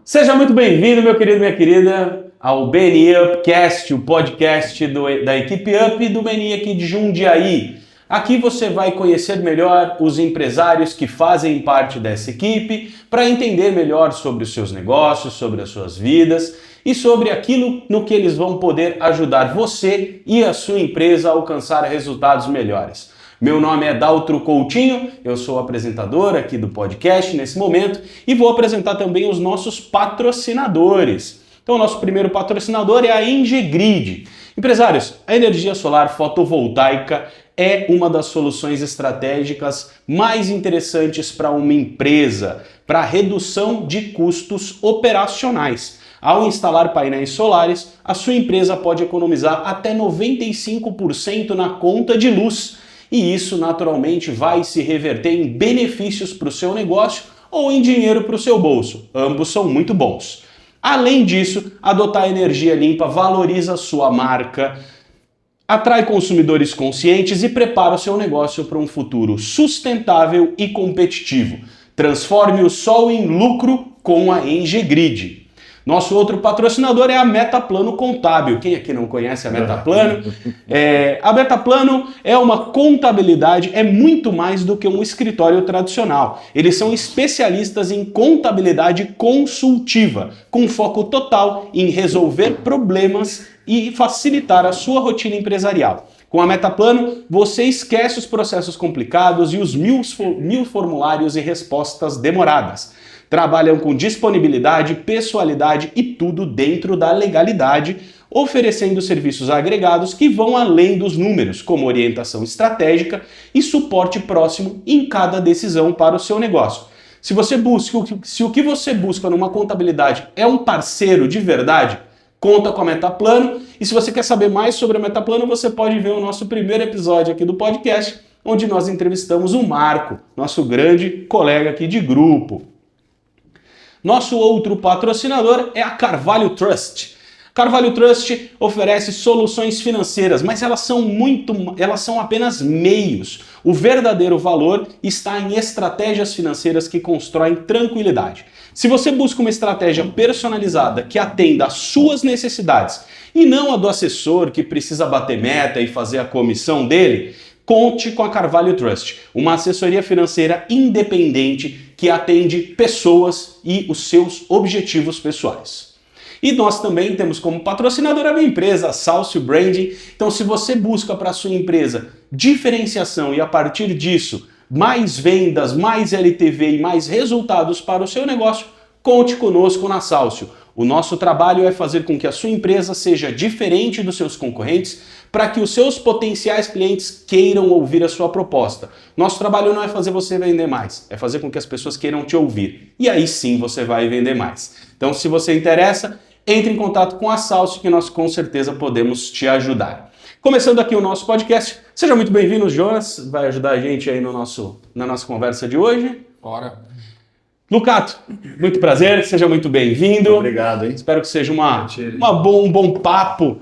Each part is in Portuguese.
Seja muito bem-vindo, meu querido e minha querida, ao BNI Upcast, o podcast da equipe Up do BNI aqui de Jundiaí. Aqui você vai conhecer melhor os empresários que fazem parte dessa equipe para entender melhor sobre os seus negócios, sobre as suas vidas e sobre aquilo no que eles vão poder ajudar você e a sua empresa a alcançar resultados melhores. Meu nome é Daltro Coutinho, eu sou apresentador aqui do podcast nesse momento e vou apresentar também os nossos patrocinadores. Então, o nosso primeiro patrocinador é a Engegrid. Empresários, a energia solar fotovoltaica é uma das soluções estratégicas mais interessantes para uma empresa, para a redução de custos operacionais. Ao instalar painéis solares, a sua empresa pode economizar até 95% na conta de luz. E isso naturalmente vai se reverter em benefícios para o seu negócio ou em dinheiro para o seu bolso. Ambos são muito bons. Além disso, adotar energia limpa valoriza a sua marca, atrai consumidores conscientes e prepara o seu negócio para um futuro sustentável e competitivo. Transforme o sol em lucro com a Engegrid. Nosso outro patrocinador é a Metaplano Contábil. Quem aqui não conhece a Metaplano? A Metaplano é uma contabilidade, é muito mais do que um escritório tradicional. Eles são especialistas em contabilidade consultiva, com foco total em resolver problemas e facilitar a sua rotina empresarial. Com a Metaplano, você esquece os processos complicados e os mil formulários e respostas demoradas. Trabalham com disponibilidade, pessoalidade e tudo dentro da legalidade, oferecendo serviços agregados que vão além dos números, como orientação estratégica e suporte próximo em cada decisão para o seu negócio. Se o que você busca numa contabilidade é um parceiro de verdade, conta com a Metaplano. E se você quer saber mais sobre a Metaplano, você pode ver o nosso primeiro episódio aqui do podcast, onde nós entrevistamos o Marco, nosso grande colega aqui de grupo. Nosso outro patrocinador é a Carvalho Trust. Carvalho Trust oferece soluções financeiras, mas elas são apenas meios. O verdadeiro valor está em estratégias financeiras que constroem tranquilidade. Se você busca uma estratégia personalizada que atenda às suas necessidades e não a do assessor que precisa bater meta e fazer a comissão dele, conte com a Carvalho Trust, uma assessoria financeira independente que atende pessoas e os seus objetivos pessoais. E nós também temos como patrocinadora a minha empresa, a Salcio Branding. Então, se você busca para a sua empresa diferenciação e a partir disso mais vendas, mais LTV e mais resultados para o seu negócio, conte conosco na Salcio. O nosso trabalho é fazer com que a sua empresa seja diferente dos seus concorrentes para que os seus potenciais clientes queiram ouvir a sua proposta. Nosso trabalho não é fazer você vender mais, é fazer com que as pessoas queiram te ouvir. E aí sim você vai vender mais. Então, se você interessa, entre em contato com a Salcio que nós com certeza podemos te ajudar. Começando aqui o nosso podcast, seja muito bem-vindo, Jonas, vai ajudar a gente aí na nossa conversa de hoje. Bora. Lucato, muito prazer, seja muito bem-vindo. Obrigado, hein? Espero que seja um bom papo.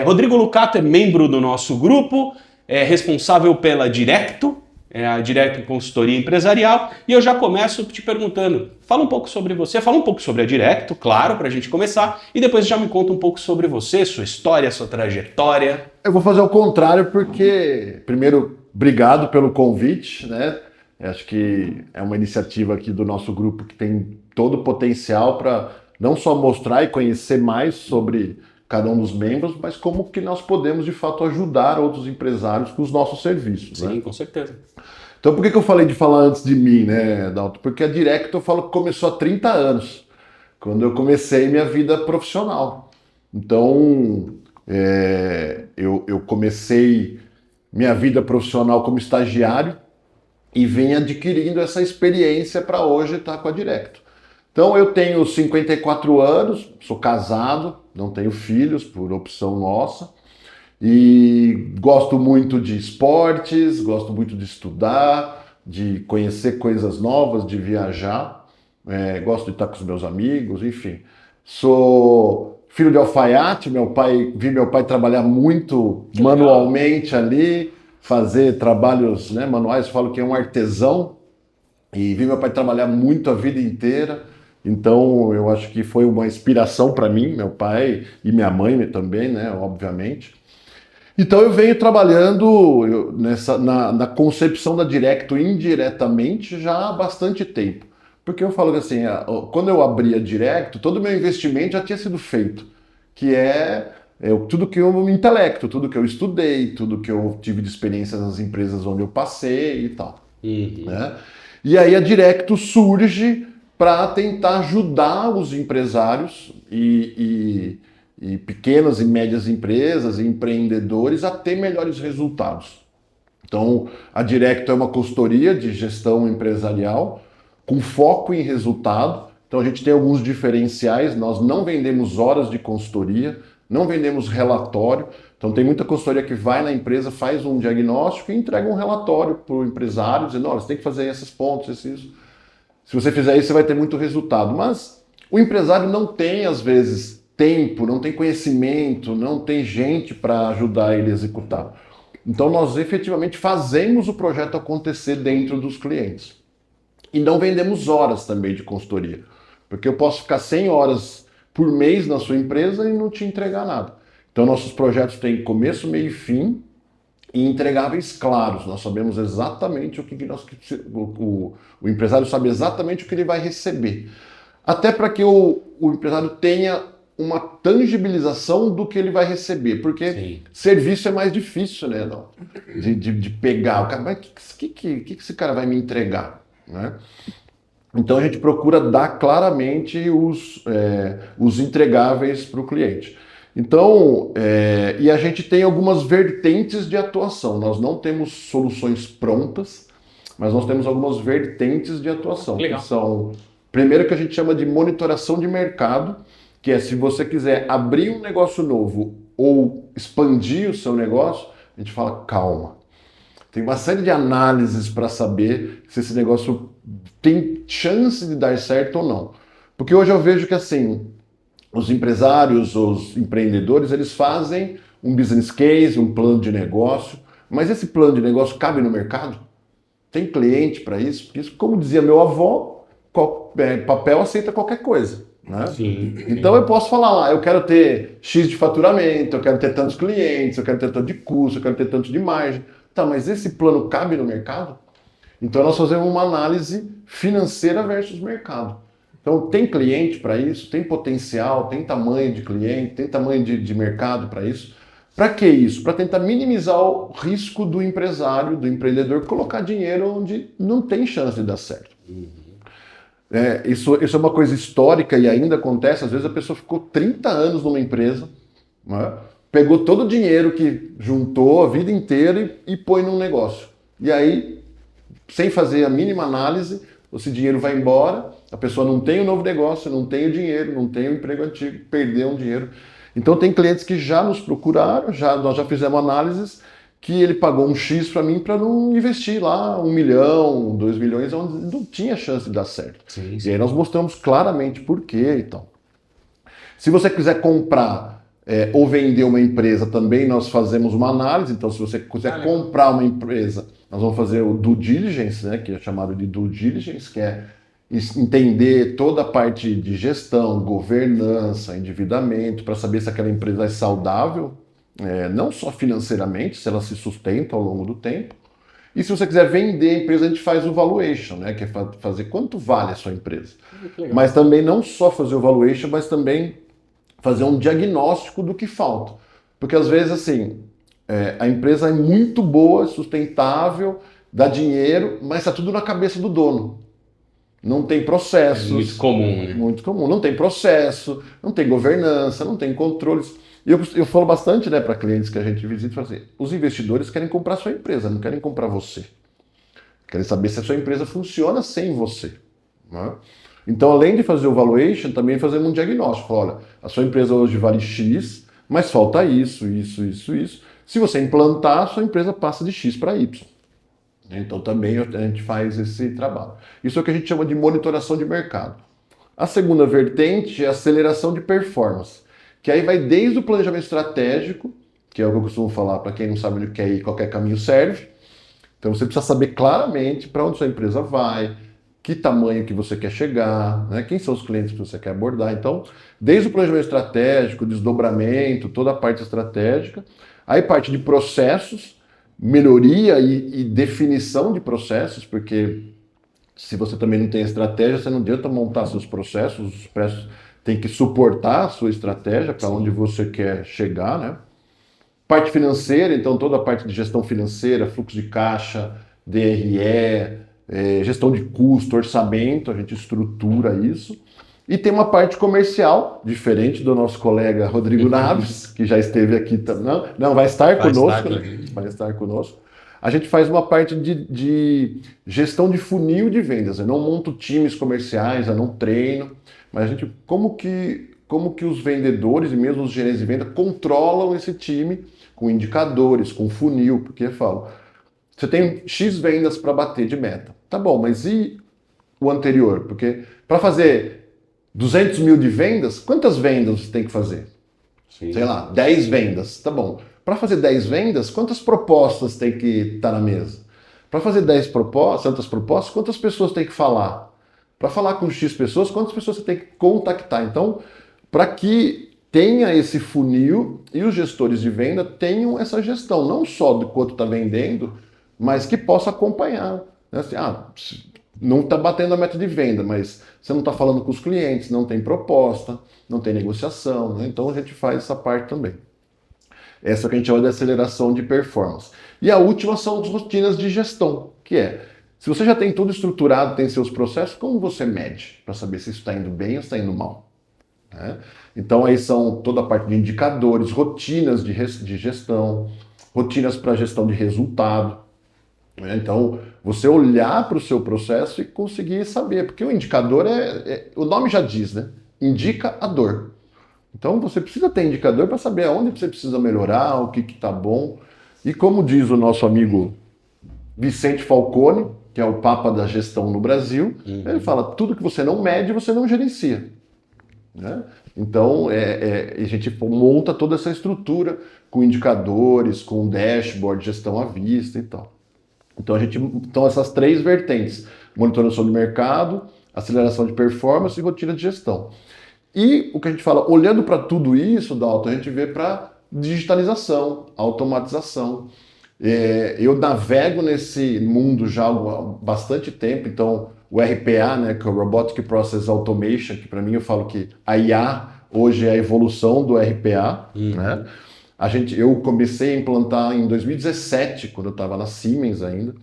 Rodrigo Lucato é membro do nosso grupo, é responsável pela Directo, a Directo Consultoria Empresarial, e eu já começo te perguntando, fala um pouco sobre você, fala um pouco sobre a Directo, claro, para a gente começar, e depois já me conta um pouco sobre você, sua história, sua trajetória. Eu vou fazer o contrário porque, primeiro, obrigado pelo convite, né? Eu acho que é uma iniciativa aqui do nosso grupo que tem todo o potencial para não só mostrar e conhecer mais sobre cada um dos membros, mas como que nós podemos, de fato, ajudar outros empresários com os nossos serviços. Sim, né? Com certeza. Então, por que eu falei de falar antes de mim, né, Dalton? Porque a Directo eu falo que começou há 30 anos, quando eu comecei minha vida profissional. Então, eu comecei minha vida profissional como estagiário, e vem adquirindo essa experiência para hoje estar com a Directo. Então eu tenho 54 anos, sou casado, não tenho filhos por opção nossa e gosto muito de esportes, gosto muito de estudar, de conhecer coisas novas, de viajar, gosto de estar com os meus amigos, enfim. Sou filho de alfaiate, vi meu pai trabalhar muito manualmente ali, fazer trabalhos, né, manuais, falo que é um artesão, e vi meu pai trabalhar muito a vida inteira, Então, eu acho que foi uma inspiração para mim, meu pai e minha mãe também, né, obviamente. Então, eu venho trabalhando na concepção da Directo indiretamente já há bastante tempo. Porque eu falo assim, quando eu abri a Directo, todo o meu investimento já tinha sido feito, que tudo que eu me intelecto, tudo que eu estudei, tudo que eu tive de experiência nas empresas onde eu passei e tal. Né? E aí a Directo surge para tentar ajudar os empresários e pequenas e médias empresas e empreendedores a ter melhores resultados. Então, a Directo é uma consultoria de gestão empresarial com foco em resultado. Então, a gente tem alguns diferenciais. Nós não vendemos horas de consultoria, não vendemos relatório. Então, tem muita consultoria que vai na empresa, faz um diagnóstico e entrega um relatório para o empresário, dizendo, olha, você tem que fazer esses pontos, isso. Se você fizer isso, você vai ter muito resultado. Mas o empresário não tem, às vezes, tempo, não tem conhecimento, não tem gente para ajudar ele a executar. Então, nós efetivamente fazemos o projeto acontecer dentro dos clientes. E não vendemos horas também de consultoria. Porque eu posso ficar 100 horas por mês na sua empresa e não te entregar nada. Então, nossos projetos têm começo, meio e fim e entregáveis claros. Nós sabemos exatamente o empresário sabe exatamente o que ele vai receber. Até para que o empresário tenha uma tangibilização do que ele vai receber, porque Sim. Serviço é mais difícil, né? Não? De pegar o cara, mas o que esse cara vai me entregar? Né? Então a gente procura dar claramente os entregáveis para o cliente. Então, e a gente tem algumas vertentes de atuação. Nós não temos soluções prontas, mas nós temos algumas vertentes de atuação. Legal. Que são, primeiro, que a gente chama de monitoração de mercado, que é se você quiser abrir um negócio novo ou expandir o seu negócio, a gente fala, calma. Tem uma série de análises para saber se esse negócio tem chance de dar certo ou não. Porque hoje eu vejo que assim, os empresários, os empreendedores, eles fazem um business case, um plano de negócio, mas esse plano de negócio cabe no mercado? Tem cliente para isso? Porque isso, como dizia meu avô, papel aceita qualquer coisa. Né? Sim. Então eu posso falar lá, eu quero ter X de faturamento, eu quero ter tantos clientes, eu quero ter tanto de custo, eu quero ter tanto de margem. Tá, mas esse plano cabe no mercado? Então nós fazemos uma análise financeira versus mercado. Então tem cliente para isso, tem potencial, tem tamanho de cliente, tem tamanho de mercado para isso. Para que isso? Para tentar minimizar o risco do empresário, do empreendedor, colocar dinheiro onde não tem chance de dar certo. Isso é uma coisa histórica e ainda acontece. Às vezes a pessoa ficou 30 anos numa empresa, né? Pegou todo o dinheiro que juntou a vida inteira e põe num negócio. E aí, sem fazer a mínima análise, esse dinheiro vai embora, a pessoa não tem o novo negócio, não tem o dinheiro, não tem o emprego antigo, perdeu um dinheiro. Então tem clientes que já nos procuraram, nós já fizemos análises, que ele pagou um X para mim para não investir lá 1 milhão, 2 milhões, onde não tinha chance de dar certo. Sim. E aí nós mostramos claramente por quê e tal. Se você quiser comprar ou vender uma empresa também, nós fazemos uma análise. Então, se você quiser comprar uma empresa, nós vamos fazer o due diligence, né, que é chamado de due diligence, que é entender toda a parte de gestão, governança, endividamento, para saber se aquela empresa é saudável, não só financeiramente, se ela se sustenta ao longo do tempo. E se você quiser vender a empresa, a gente faz o valuation, né, que é fazer quanto vale a sua empresa. Mas também não só fazer o valuation, mas também fazer um diagnóstico do que falta. Porque às vezes, assim, a empresa é muito boa, sustentável, dá dinheiro, mas está tudo na cabeça do dono. Não tem processos. É muito comum, né? Muito comum. Não tem processo, não tem governança, não tem controles. E eu falo bastante, né, para clientes que a gente visita, assim, os investidores querem comprar a sua empresa, não querem comprar você. Querem saber se a sua empresa funciona sem você. Né? Então, além de fazer o valuation, também fazemos um diagnóstico. Olha, a sua empresa hoje vale X, mas falta isso. Se você implantar, a sua empresa passa de X para Y. Então, também a gente faz esse trabalho. Isso é o que a gente chama de monitoração de mercado. A segunda vertente é a aceleração de performance, que aí vai desde o planejamento estratégico, que é o que eu costumo falar para quem não sabe onde quer ir, qualquer caminho serve. Então, você precisa saber claramente para onde sua empresa vai, que tamanho que você quer chegar, né? Quem são os clientes que você quer abordar. Então, desde o planejamento estratégico, desdobramento, toda a parte estratégica, aí parte de processos, melhoria e definição de processos, porque se você também não tem estratégia, você não adianta montar seus processos, os processos têm que suportar a sua estratégia para onde você quer chegar, né? Parte financeira, então toda a parte de gestão financeira, fluxo de caixa, DRE, gestão de custo, orçamento, a gente estrutura isso. E tem uma parte comercial, diferente do nosso colega Rodrigo Naves, que já esteve aqui também. Não, vai estar conosco. Vai estar conosco. A gente faz uma parte de gestão de funil de vendas. Eu não monto times comerciais, eu não treino, mas a gente, como que os vendedores e mesmo os gerentes de venda controlam esse time com indicadores, com funil, porque eu falo, você tem X vendas para bater de meta. Tá bom, mas e o anterior? Porque para fazer 200 mil de vendas, quantas vendas você tem que fazer? Sim. Sei lá, 10 vendas. Tá bom. Para fazer 10 vendas, quantas propostas tem que estar na mesa? Para fazer 10 propostas, quantas pessoas tem que falar? Para falar com X pessoas, quantas pessoas você tem que contactar? Então, para que tenha esse funil e os gestores de venda tenham essa gestão, não só do quanto está vendendo, mas que possa acompanhar. Né? Assim, não está batendo a meta de venda, mas você não está falando com os clientes, não tem proposta, não tem negociação. Né? Então a gente faz essa parte também. Essa que a gente chama de aceleração de performance. E a última são as rotinas de gestão, que é, se você já tem tudo estruturado, tem seus processos, como você mede para saber se isso está indo bem ou está indo mal? Né? Então aí são toda a parte de indicadores, rotinas de gestão, rotinas para gestão de resultado. Né? Então você olhar para o seu processo e conseguir saber, porque o indicador o nome já diz, né? Indica a dor. Então você precisa ter indicador para saber aonde você precisa melhorar, o que está bom. E como diz o nosso amigo Vicente Falcone, que é o papa da gestão no Brasil, ele fala, tudo que você não mede, você não gerencia. Né? Então a gente monta toda essa estrutura com indicadores, com dashboard, gestão à vista e tal. Então essas 3 vertentes, monitoração de mercado, aceleração de performance e rotina de gestão. E o que a gente fala, olhando para tudo isso, Dalton, a gente vê para digitalização, automatização. Eu navego nesse mundo já há bastante tempo, então o RPA, né, que é o Robotic Process Automation, que para mim eu falo que a IA hoje é a evolução do RPA. Né? Eu comecei a implantar em 2017, quando eu estava na Siemens ainda.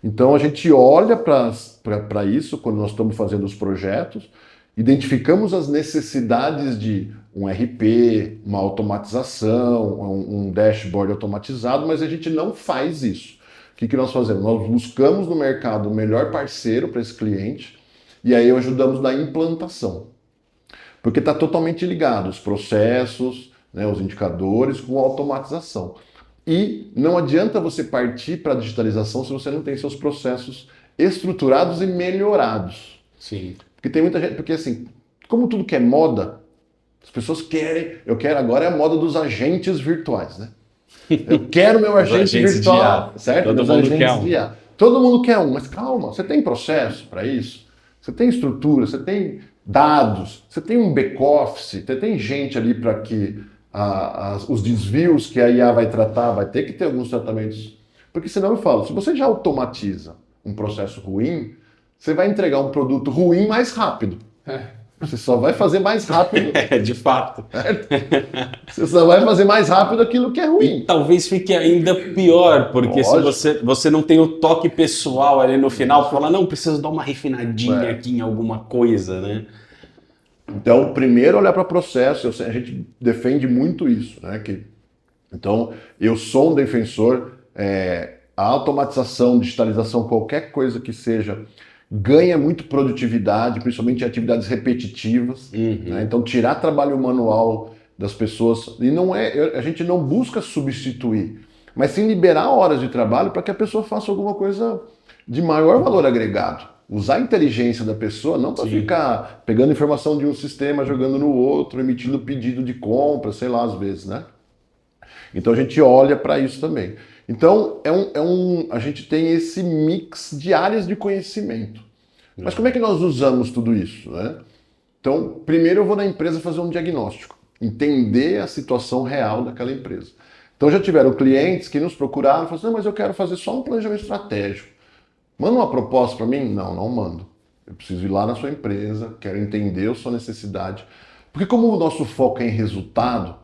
Então a gente olha para isso quando nós estamos fazendo os projetos, identificamos as necessidades de um RP, uma automatização, um dashboard automatizado, mas a gente não faz isso. O que nós fazemos? Nós buscamos no mercado o melhor parceiro para esse cliente e aí ajudamos na implantação. Porque está totalmente ligado os processos, né, os indicadores com a automatização. E não adianta você partir para a digitalização se você não tem seus processos estruturados e melhorados. Sim. Porque tem muita gente, porque assim, como tudo que é moda, as pessoas querem, eu quero agora é a moda dos agentes virtuais, né? Eu quero meu agente virtual, certo? Todo mundo quer um. Todo mundo quer um, mas calma, você tem processo para isso? Você tem estrutura, você tem dados, você tem um back-office, você tem gente ali para que os desvios que a IA vai tratar, vai ter que ter alguns tratamentos. Porque senão eu falo, se você já automatiza um processo ruim, você vai entregar um produto ruim mais rápido. Você só vai fazer mais rápido. De fato. Você só vai fazer mais rápido aquilo que é ruim. E talvez fique ainda pior, porque se você não tem o toque pessoal ali no final, fala, não, preciso dar uma refinadinha aqui em alguma coisa, né? Então, primeiro olhar para o processo, a gente defende muito isso, né? Então, eu sou um defensor, a automatização, digitalização, qualquer coisa que seja, ganha muito produtividade, principalmente em atividades repetitivas. Né? Então, tirar trabalho manual das pessoas, e a gente não busca substituir, mas sim liberar horas de trabalho para que a pessoa faça alguma coisa de maior valor agregado. Usar a inteligência da pessoa, não para ficar pegando informação de um sistema, jogando no outro, emitindo pedido de compra, sei lá, às vezes, né? Então a gente olha para isso também. Então a gente tem esse mix de áreas de conhecimento. Mas como é que nós usamos tudo isso, né? Então, primeiro eu vou na empresa fazer um diagnóstico, entender a situação real daquela empresa. Então já tiveram clientes que nos procuraram e falaram assim, não, mas eu quero fazer só um planejamento estratégico. Manda uma proposta para mim? Não, não mando. Eu preciso ir lá na sua empresa, quero entender a sua necessidade. Porque como o nosso foco é em resultado,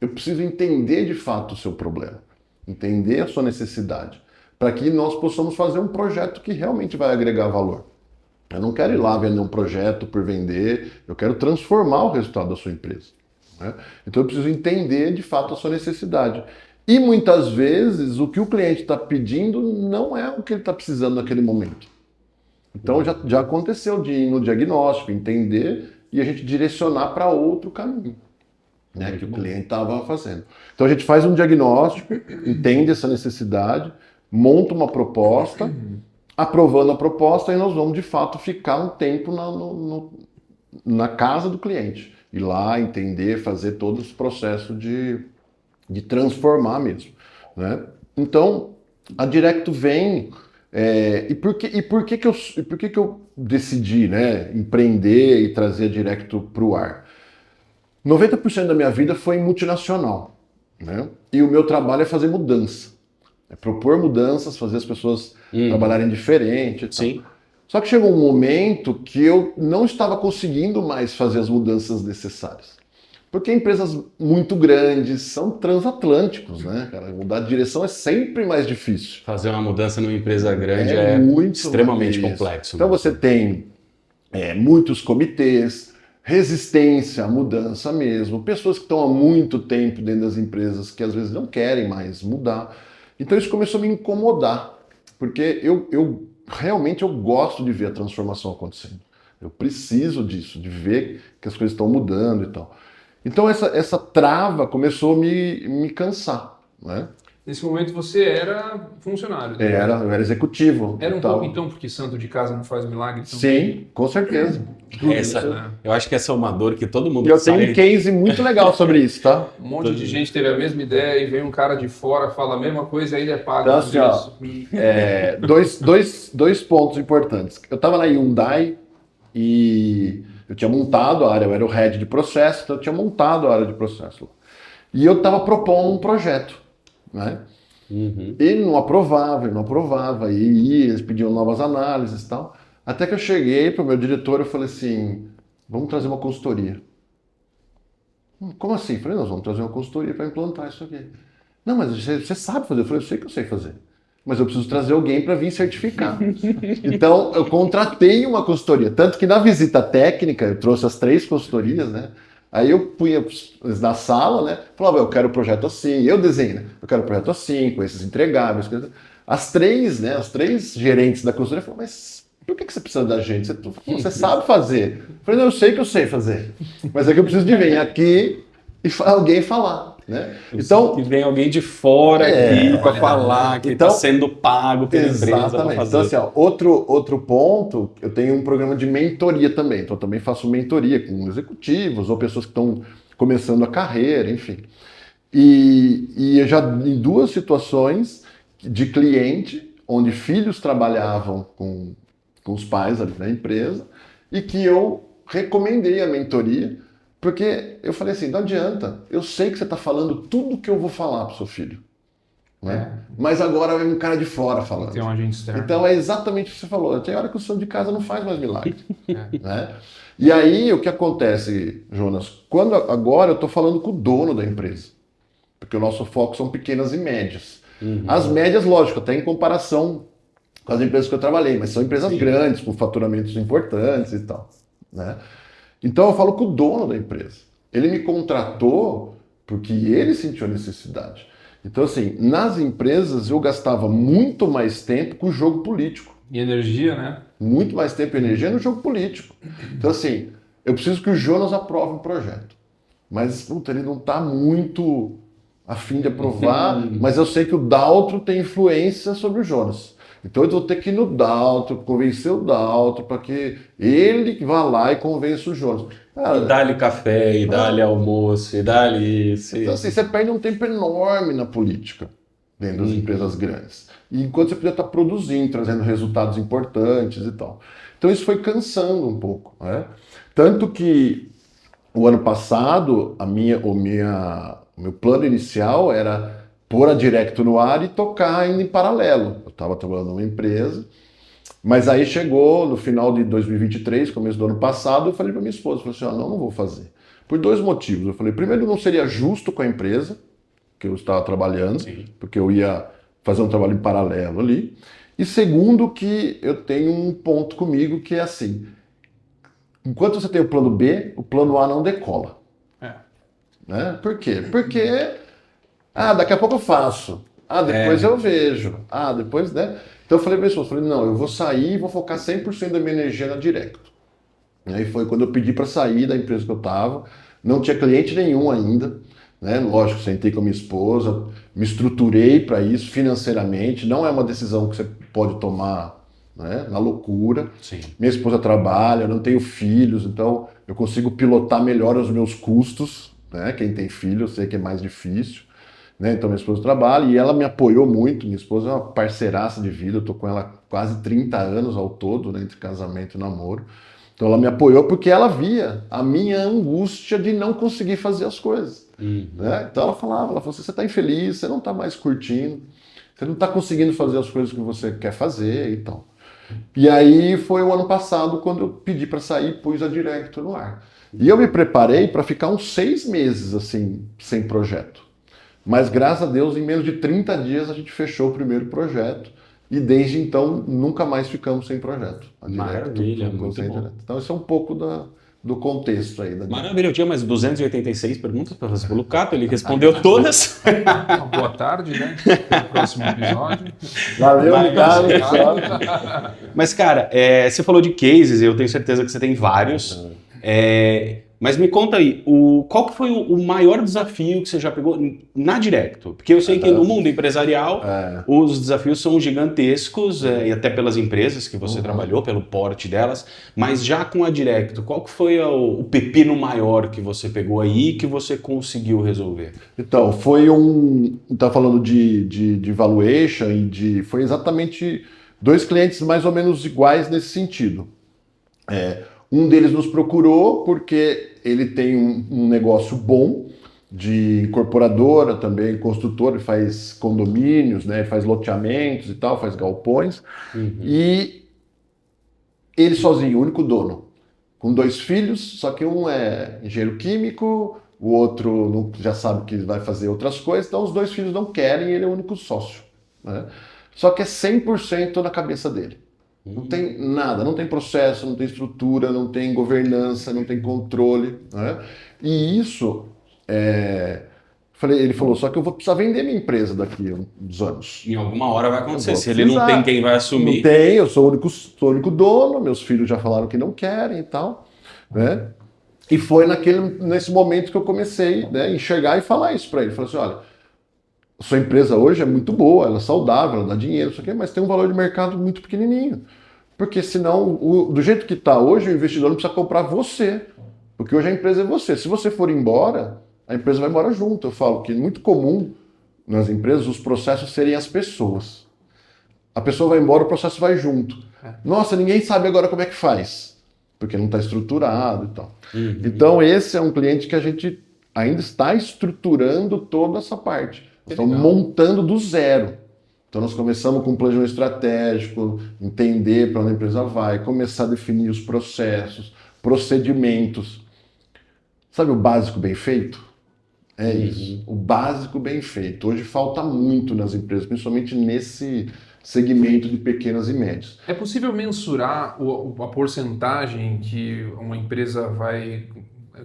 eu preciso entender de fato o seu problema, entender a sua necessidade, para que nós possamos fazer um projeto que realmente vai agregar valor. Eu não quero ir lá vender um projeto por vender, eu quero transformar o resultado da sua empresa, né? Então eu preciso entender de fato a sua necessidade. E muitas vezes o que o cliente está pedindo não é o que ele está precisando naquele momento. Então já aconteceu de ir no diagnóstico, entender e a gente direcionar para outro caminho, né, que o cliente estava fazendo. Então a gente faz um diagnóstico, entende essa necessidade, monta uma proposta, aprovando a proposta, e nós vamos de fato ficar um tempo na casa do cliente. Ir lá, entender, fazer todo esse processo de transformar mesmo, né? Então, a Directo vem... E por que eu decidi, né, empreender e trazer a Directo para o ar? 90% da minha vida foi em multinacional, né? E o meu trabalho é fazer mudança. É propor mudanças, fazer as pessoas trabalharem diferente e tal. Sim. Só que chegou um momento que eu não estava conseguindo mais fazer as mudanças necessárias. Porque empresas muito grandes são transatlânticos, né, cara? Mudar de direção é sempre mais difícil. Fazer uma mudança numa empresa grande É muito extremamente mais complexo. Então você tem muitos comitês, resistência à mudança mesmo, pessoas que estão há muito tempo dentro das empresas que às vezes não querem mais mudar. Então isso começou a me incomodar, porque eu realmente gosto de ver a transformação acontecendo. Eu preciso disso, de ver que as coisas estão mudando e tal. Então essa trava começou a me cansar, né? Nesse momento você era funcionário. Eu era executivo. Era um pouco então, porque santo de casa não faz milagre? Então... Sim, com certeza. Eu acho que essa é uma dor que todo mundo Eu tenho um case muito legal sobre isso, tá? Um monte de gente teve a mesma ideia e vem um cara de fora, fala a mesma coisa e ele é pago. Então, assim, dois pontos importantes. Eu estava na Hyundai e eu tinha montado a área, eu era o head de processo, então eu tinha montado a área de processo. E eu estava propondo um projeto, né? Ele não aprovava, e eles pediam novas análises e tal. Até que eu cheguei para o meu diretor e falei assim, vamos trazer uma consultoria. Como assim? Eu falei, nós vamos trazer uma consultoria para implantar isso aqui. Não, mas você sabe fazer? Eu falei, eu sei que eu sei fazer. Mas eu preciso trazer alguém para vir certificar. Então, eu contratei uma consultoria. Tanto que na visita técnica, eu trouxe as 3 consultorias, né? Aí eu punha na sala, né? Falava, eu quero o projeto assim. Eu desenho, né? Eu quero o projeto assim, com esses entregáveis. As 3, né? As 3 gerentes da consultoria falaram, mas por que você precisa da gente? Você sabe fazer. Eu falei, não, eu sei que eu sei fazer. Mas é que eu preciso de vir aqui e alguém falar. Né? Então, que vem alguém de fora aqui para falar que está sendo pago pela empresa para fazer. Então, assim, ó, outro ponto, eu tenho um programa de mentoria também. Então, eu também faço mentoria com executivos ou pessoas que estão começando a carreira, enfim. E eu já em 2 situações de cliente, onde filhos trabalhavam com os pais ali na empresa, e que eu recomendei a mentoria. Porque eu falei assim, não adianta, eu sei que você está falando tudo que eu vou falar para o seu filho. Né? Mas agora é um cara de fora falando. Tem um agente externo. Então é exatamente o que você falou. Tem hora que o som de casa não faz mais milagre. Né? E aí o que acontece, Jonas? Agora eu estou falando com o dono da empresa. Porque o nosso foco são pequenas e médias. As médias, lógico, até em comparação com as empresas que eu trabalhei, mas são empresas grandes, com faturamentos importantes e tal. Né? Então eu falo com o dono da empresa. Ele me contratou porque ele sentiu a necessidade. Então assim, nas empresas eu gastava muito mais tempo com o jogo político. E energia, né? Muito mais tempo e energia no jogo político. Então assim, eu preciso que o Jonas aprove um projeto. Mas puta, ele não está muito a fim de aprovar, mas eu sei que o Daltro tem influência sobre o Jonas. Então eu vou ter que ir no Daltro, convencer o Daltro para que ele vá lá e convença o Jonas. Cara, e dá-lhe café, e dá-lhe almoço, e dá-lhe isso. Então assim, você perde um tempo enorme na política. dentro das empresas grandes. E enquanto você podia estar produzindo, trazendo resultados importantes e tal. Então isso foi cansando um pouco, né? Tanto que o ano passado, o meu plano inicial era pôr a Directo no ar e tocar ainda em paralelo. Eu estava trabalhando numa empresa, mas aí chegou no final de 2023, começo do ano passado, eu falei para minha esposa, falei assim, não vou fazer. Por 2 motivos. Eu falei, primeiro, não seria justo com a empresa que eu estava trabalhando, porque eu ia fazer um trabalho em paralelo ali. E segundo, que eu tenho um ponto comigo que é assim, enquanto você tem o plano B, o plano A não decola. Né? Por quê? Porque, daqui a pouco eu faço. Depois eu vejo. Depois, né? Então eu falei para pessoas, não, eu vou sair e vou focar 100% da minha energia na Directo. E aí foi quando eu pedi para sair da empresa que eu estava, não tinha cliente nenhum ainda, né? Lógico, sentei com a minha esposa, me estruturei para isso financeiramente, não é uma decisão que você pode tomar, né, na loucura. Sim. Minha esposa trabalha, eu não tenho filhos, então eu consigo pilotar melhor os meus custos, né? Quem tem filho, eu sei que é mais difícil, né? Então minha esposa trabalha e ela me apoiou muito. Minha esposa é uma parceiraça de vida, eu tô com ela quase 30 anos ao todo, né, entre casamento e namoro. Então ela me apoiou porque ela via a minha angústia de não conseguir fazer as coisas. Né? Então ela falou assim, você está infeliz, você não está mais curtindo, você não está conseguindo fazer as coisas que você quer fazer e tal. E aí foi o ano passado quando eu pedi para sair, pus a Directo no ar. E eu me preparei para ficar uns 6 meses assim, sem projeto. Mas graças a Deus, em menos de 30 dias a gente fechou o primeiro projeto. E desde então, nunca mais ficamos sem projeto. Maravilha, muito bom. Então, isso é um pouco do contexto aí. Maravilha, eu tinha mais 286 perguntas para fazer pelo Cato, ele respondeu todas. Uma boa tarde, né? Até o próximo episódio. Valeu, obrigado. Mas, cara, você falou de cases, eu tenho certeza que você tem vários. Mas me conta aí, qual que foi o maior desafio que você já pegou na Directo? Porque eu sei que no mundo empresarial os desafios são gigantescos, e até pelas empresas que você trabalhou, pelo porte delas, mas já com a Directo, qual que foi o pepino maior que você pegou aí que você conseguiu resolver? Então, tá falando de valuation foi exatamente 2 clientes mais ou menos iguais nesse sentido. Um deles nos procurou porque ele tem um negócio bom de incorporadora também, construtora, ele faz condomínios, né, faz loteamentos e tal, faz galpões. E ele sozinho, o único dono, com 2 filhos, só que um é engenheiro químico, o outro já sabe que vai fazer outras coisas, então os 2 filhos não querem, ele é o único sócio. Né? Só que é 100% na cabeça dele. Não tem nada, não tem processo, não tem estrutura, não tem governança, não tem controle. Né? E isso, ele falou, só que eu vou precisar vender minha empresa daqui a uns anos. Em alguma hora vai acontecer, se ele não tem quem vai assumir. Não tem, eu sou o único dono, meus filhos já falaram que não querem e tal. Né? E foi nesse momento que eu comecei, né, a enxergar e falar isso para ele. Falei assim, olha, sua empresa hoje é muito boa, ela é saudável, ela dá dinheiro, isso aqui, mas tem um valor de mercado muito pequenininho. Porque senão, do jeito que está hoje, o investidor não precisa comprar você. Porque hoje a empresa é você. Se você for embora, a empresa vai embora junto. Eu falo que é muito comum nas empresas os processos serem as pessoas. A pessoa vai embora, o processo vai junto. Nossa, ninguém sabe agora como é que faz. Porque não está estruturado e tal. Então esse é um cliente que a gente ainda está estruturando toda essa parte. Estamos montando do zero. Então nós começamos com um planejamento estratégico, entender para onde a empresa vai, começar a definir os processos, procedimentos. Sabe o básico bem feito? É isso, o básico bem feito. Hoje falta muito nas empresas, principalmente nesse segmento de pequenas e médias. É possível mensurar a porcentagem que uma empresa vai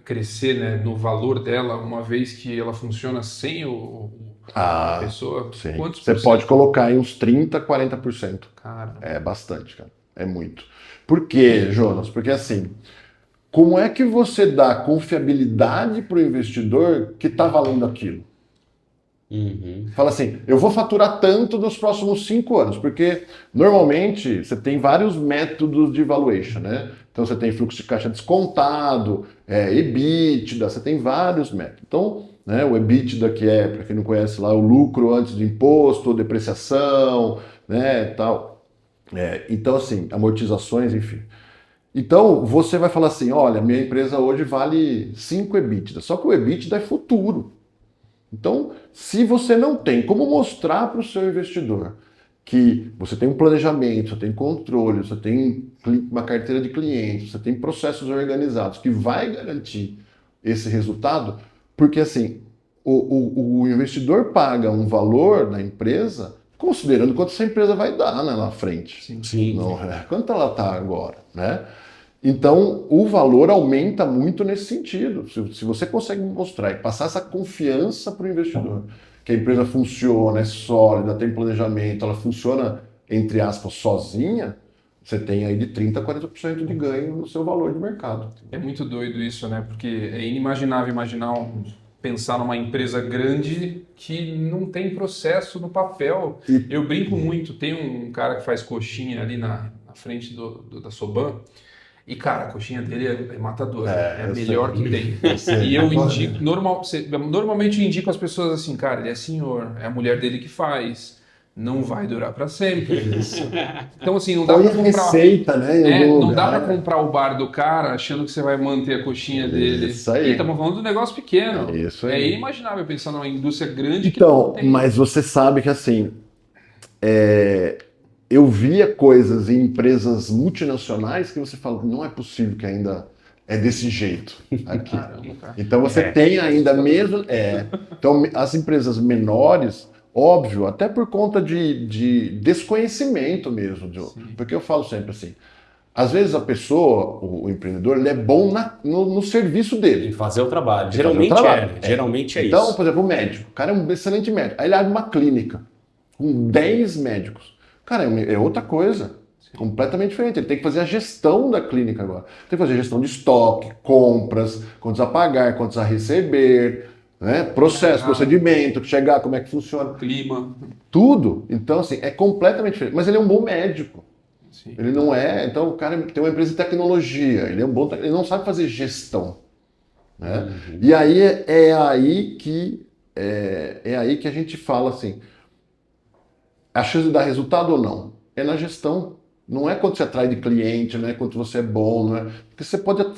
crescer, né, no valor dela, uma vez que ela funciona sem a pessoa? Sim. Quantos Você por pode cento? colocar em uns 30%, 40%. Cara. É bastante, cara. É muito. Por quê, Jonas? Porque assim, como é que você dá confiabilidade para o investidor que está valendo aquilo? Fala assim, eu vou faturar tanto nos próximos 5 anos, porque normalmente você tem vários métodos de valuation, né? Então você tem fluxo de caixa descontado, EBITDA, você tem vários métodos. Então né? O EBITDA, que é, para quem não conhece lá, o lucro antes do imposto, depreciação, né, tal. Então, assim, amortizações, enfim. Então, você vai falar assim, olha, minha empresa hoje vale 5 EBITDA, só que o EBITDA é futuro. Então, se você não tem como mostrar para o seu investidor que você tem um planejamento, você tem controle, você tem uma carteira de clientes, você tem processos organizados que vai garantir esse resultado, porque assim, o investidor paga um valor na empresa considerando quanto essa empresa vai dar, né, na frente. Sim. Não, quanto ela está agora, né? Então, o valor aumenta muito nesse sentido. Se você consegue mostrar e passar essa confiança para o investidor, que a empresa funciona, é sólida, tem planejamento, ela funciona, entre aspas, sozinha, você tem aí de 30% a 40% de ganho no seu valor de mercado. É muito doido isso, né? Porque é inimaginável pensar numa empresa grande que não tem processo no papel. Eu brinco muito, tem um cara que faz coxinha ali na frente da Soban, e cara, a coxinha dele é matadora, é a melhor que tem. E eu indico, normalmente eu indico as pessoas assim, cara, ele é senhor, é a mulher dele que faz, não vai durar para sempre. Então assim, não dá para comprar receita, né? Não dá para comprar o bar do cara achando que você vai manter a coxinha dele. Isso aí. E estamos falando de um negócio pequeno. Isso aí. É inimaginável pensar numa indústria grande que então, não tem. Mas você sabe que assim, eu via coisas em empresas multinacionais que você fala, não é possível que ainda é desse jeito aqui. Caramba, cara. Então você tem ainda mesmo... Então as empresas menores, óbvio, até por conta de desconhecimento mesmo. Porque eu falo sempre assim, às vezes a pessoa, o empreendedor, ele é bom no serviço dele. Em fazer o trabalho. Geralmente é então, isso. por exemplo, o médico. O cara é um excelente médico. Aí ele abre uma clínica com 10 médicos. Cara, é outra coisa. Completamente diferente. Ele tem que fazer a gestão da clínica agora. Tem que fazer a gestão de estoque, compras, quantos a pagar, quantos a receber, né? Processo, procedimento, chegar, como é que funciona. Clima. Tudo. Então, assim, é completamente diferente. Mas ele é um bom médico. Sim. Ele não é... Então, o cara tem uma empresa de tecnologia. Ele não sabe fazer gestão. Né? E aí é aí que a gente fala assim, a chance de dar resultado ou não é na gestão. Não é quando você atrai de cliente, não é quando você é bom, não é... Porque você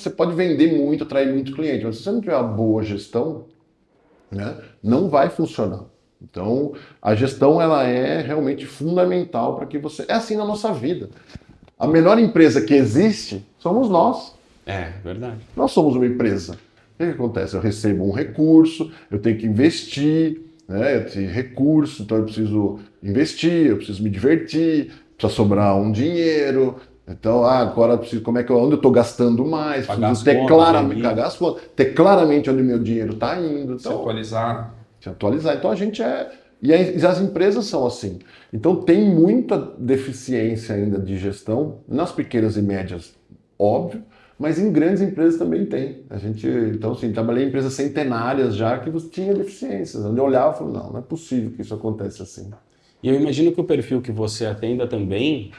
pode vender muito, atrair muito cliente, mas se você não tiver uma boa gestão, né, não vai funcionar. Então, a gestão ela é realmente fundamental para que você... É assim na nossa vida. A menor empresa que existe somos nós. É, verdade. Nós somos uma empresa. O que acontece? Eu recebo um recurso, eu tenho que investir, né? Eu tenho recurso, então eu preciso investir, eu preciso me divertir, precisa sobrar um dinheiro. Então, agora eu preciso, onde eu estou gastando mais, preciso ter claramente, pagar as contas, ter claramente onde o meu dinheiro está indo. Então, se atualizar. Então a gente e as empresas são assim. Então tem muita deficiência ainda de gestão, nas pequenas e médias, óbvio, mas em grandes empresas também tem. Então, assim, trabalhei em empresas centenárias já que tinha deficiências. Onde eu olhava e falava, não é possível que isso aconteça assim. E eu imagino que o perfil que você atenda também,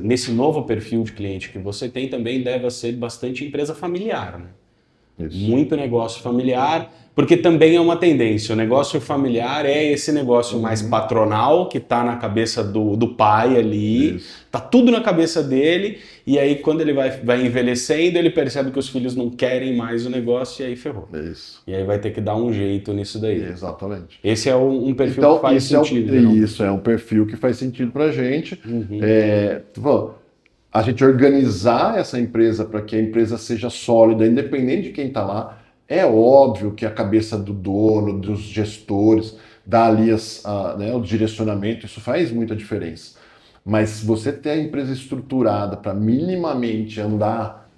nesse novo perfil de cliente que você tem, também deve ser bastante empresa familiar, né? Isso. Muito negócio familiar, porque também é uma tendência. O negócio familiar é esse negócio mais patronal, que está na cabeça do pai ali, está tudo na cabeça dele, e aí quando ele vai envelhecendo, ele percebe que os filhos não querem mais o negócio, e aí ferrou. Isso. E aí vai ter que dar um jeito nisso daí. Exatamente. Esse é um perfil que faz sentido. Isso é um perfil que faz sentido para a gente. A gente organizar essa empresa para que a empresa seja sólida, independente de quem está lá. É óbvio que a cabeça do dono, dos gestores, dá ali o direcionamento, isso faz muita diferença. Mas se você ter a empresa estruturada para minimamente andar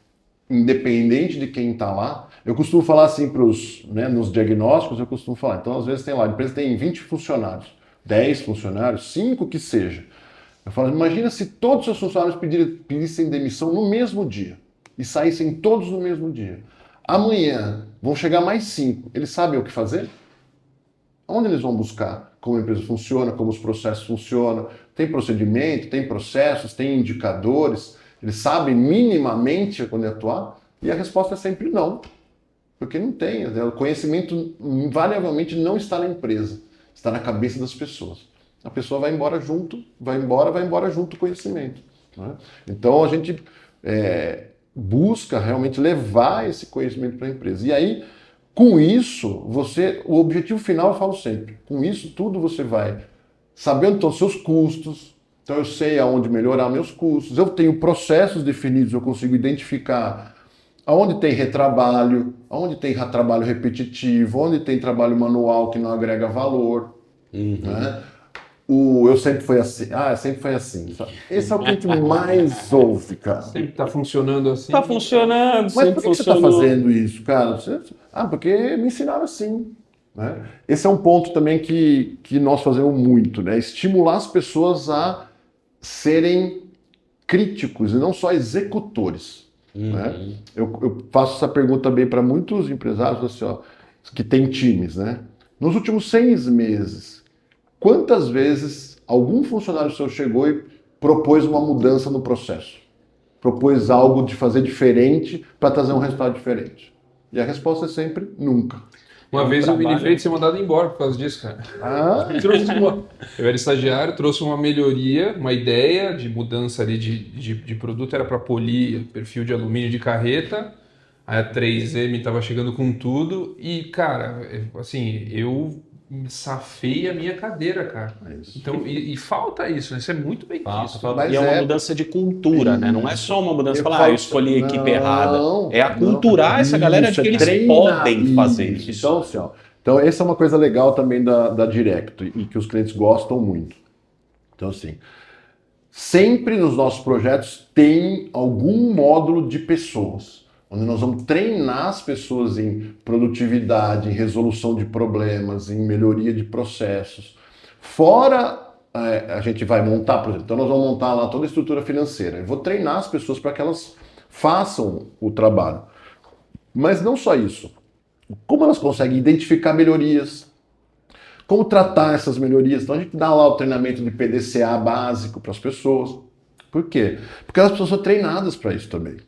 independente de quem está lá, eu costumo falar assim nos diagnósticos, eu costumo falar, então às vezes tem lá, a empresa tem 20 funcionários, 10 funcionários, 5 que seja. Eu falo, imagina se todos os seus funcionários pedissem demissão no mesmo dia e saíssem todos no mesmo dia. Amanhã vão chegar mais 5. Eles sabem o que fazer? Onde eles vão buscar? Como a empresa funciona, como os processos funcionam? Tem procedimento, tem processos, tem indicadores? Eles sabem minimamente quando atuar? E a resposta é sempre não. Porque não tem, né? O conhecimento invariavelmente não está na empresa, está na cabeça das pessoas. A pessoa vai embora junto junto o conhecimento. Né? Então a gente busca realmente levar esse conhecimento para a empresa. E aí, com isso, o objetivo final eu falo sempre, com isso tudo você vai saber onde estão os seus custos, então eu sei aonde melhorar meus custos, eu tenho processos definidos, eu consigo identificar aonde tem retrabalho, aonde tem trabalho repetitivo, onde tem trabalho manual que não agrega valor. Né? Eu sempre foi assim. Sempre foi assim. Esse é o que a gente mais ouve, cara. Sempre tá funcionando assim. Tá funcionando, Mas sempre por que você tá fazendo isso, cara? Porque me ensinaram assim. Né? Esse é um ponto também que nós fazemos muito, né? Estimular as pessoas a serem críticos e não só executores. Né? Eu faço essa pergunta também para muitos empresários assim, ó, que têm times. Né? Nos últimos 6 meses, quantas vezes algum funcionário seu chegou e propôs uma mudança no processo? Propôs algo de fazer diferente para trazer um resultado diferente? E a resposta é sempre nunca. Uma vez eu me livrei de ser mandado embora por causa disso, cara. Eu era estagiário, trouxe uma melhoria, uma ideia de mudança ali de produto, era para polir perfil de alumínio de carreta. Aí a 3M estava chegando com tudo e, cara, assim, eu safei a minha cadeira, cara. Então, e falta isso, né? Isso é muito bem visto. E é uma mudança de cultura, né? Não é só uma mudança de falar, eu escolhi a equipe errada. É aculturar essa galera de que eles podem fazer isso. Então, essa é uma coisa legal também da Directo e que os clientes gostam muito. Então, assim, sempre nos nossos projetos tem algum módulo de pessoas, onde nós vamos treinar as pessoas em produtividade, em resolução de problemas, em melhoria de processos. Fora, a gente vai montar, por exemplo, então nós vamos montar lá toda a estrutura financeira. Eu vou treinar as pessoas para que elas façam o trabalho. Mas não só isso. Como elas conseguem identificar melhorias? Como tratar essas melhorias? Então a gente dá lá o treinamento de PDCA básico para as pessoas. Por quê? Porque as pessoas são treinadas para isso também.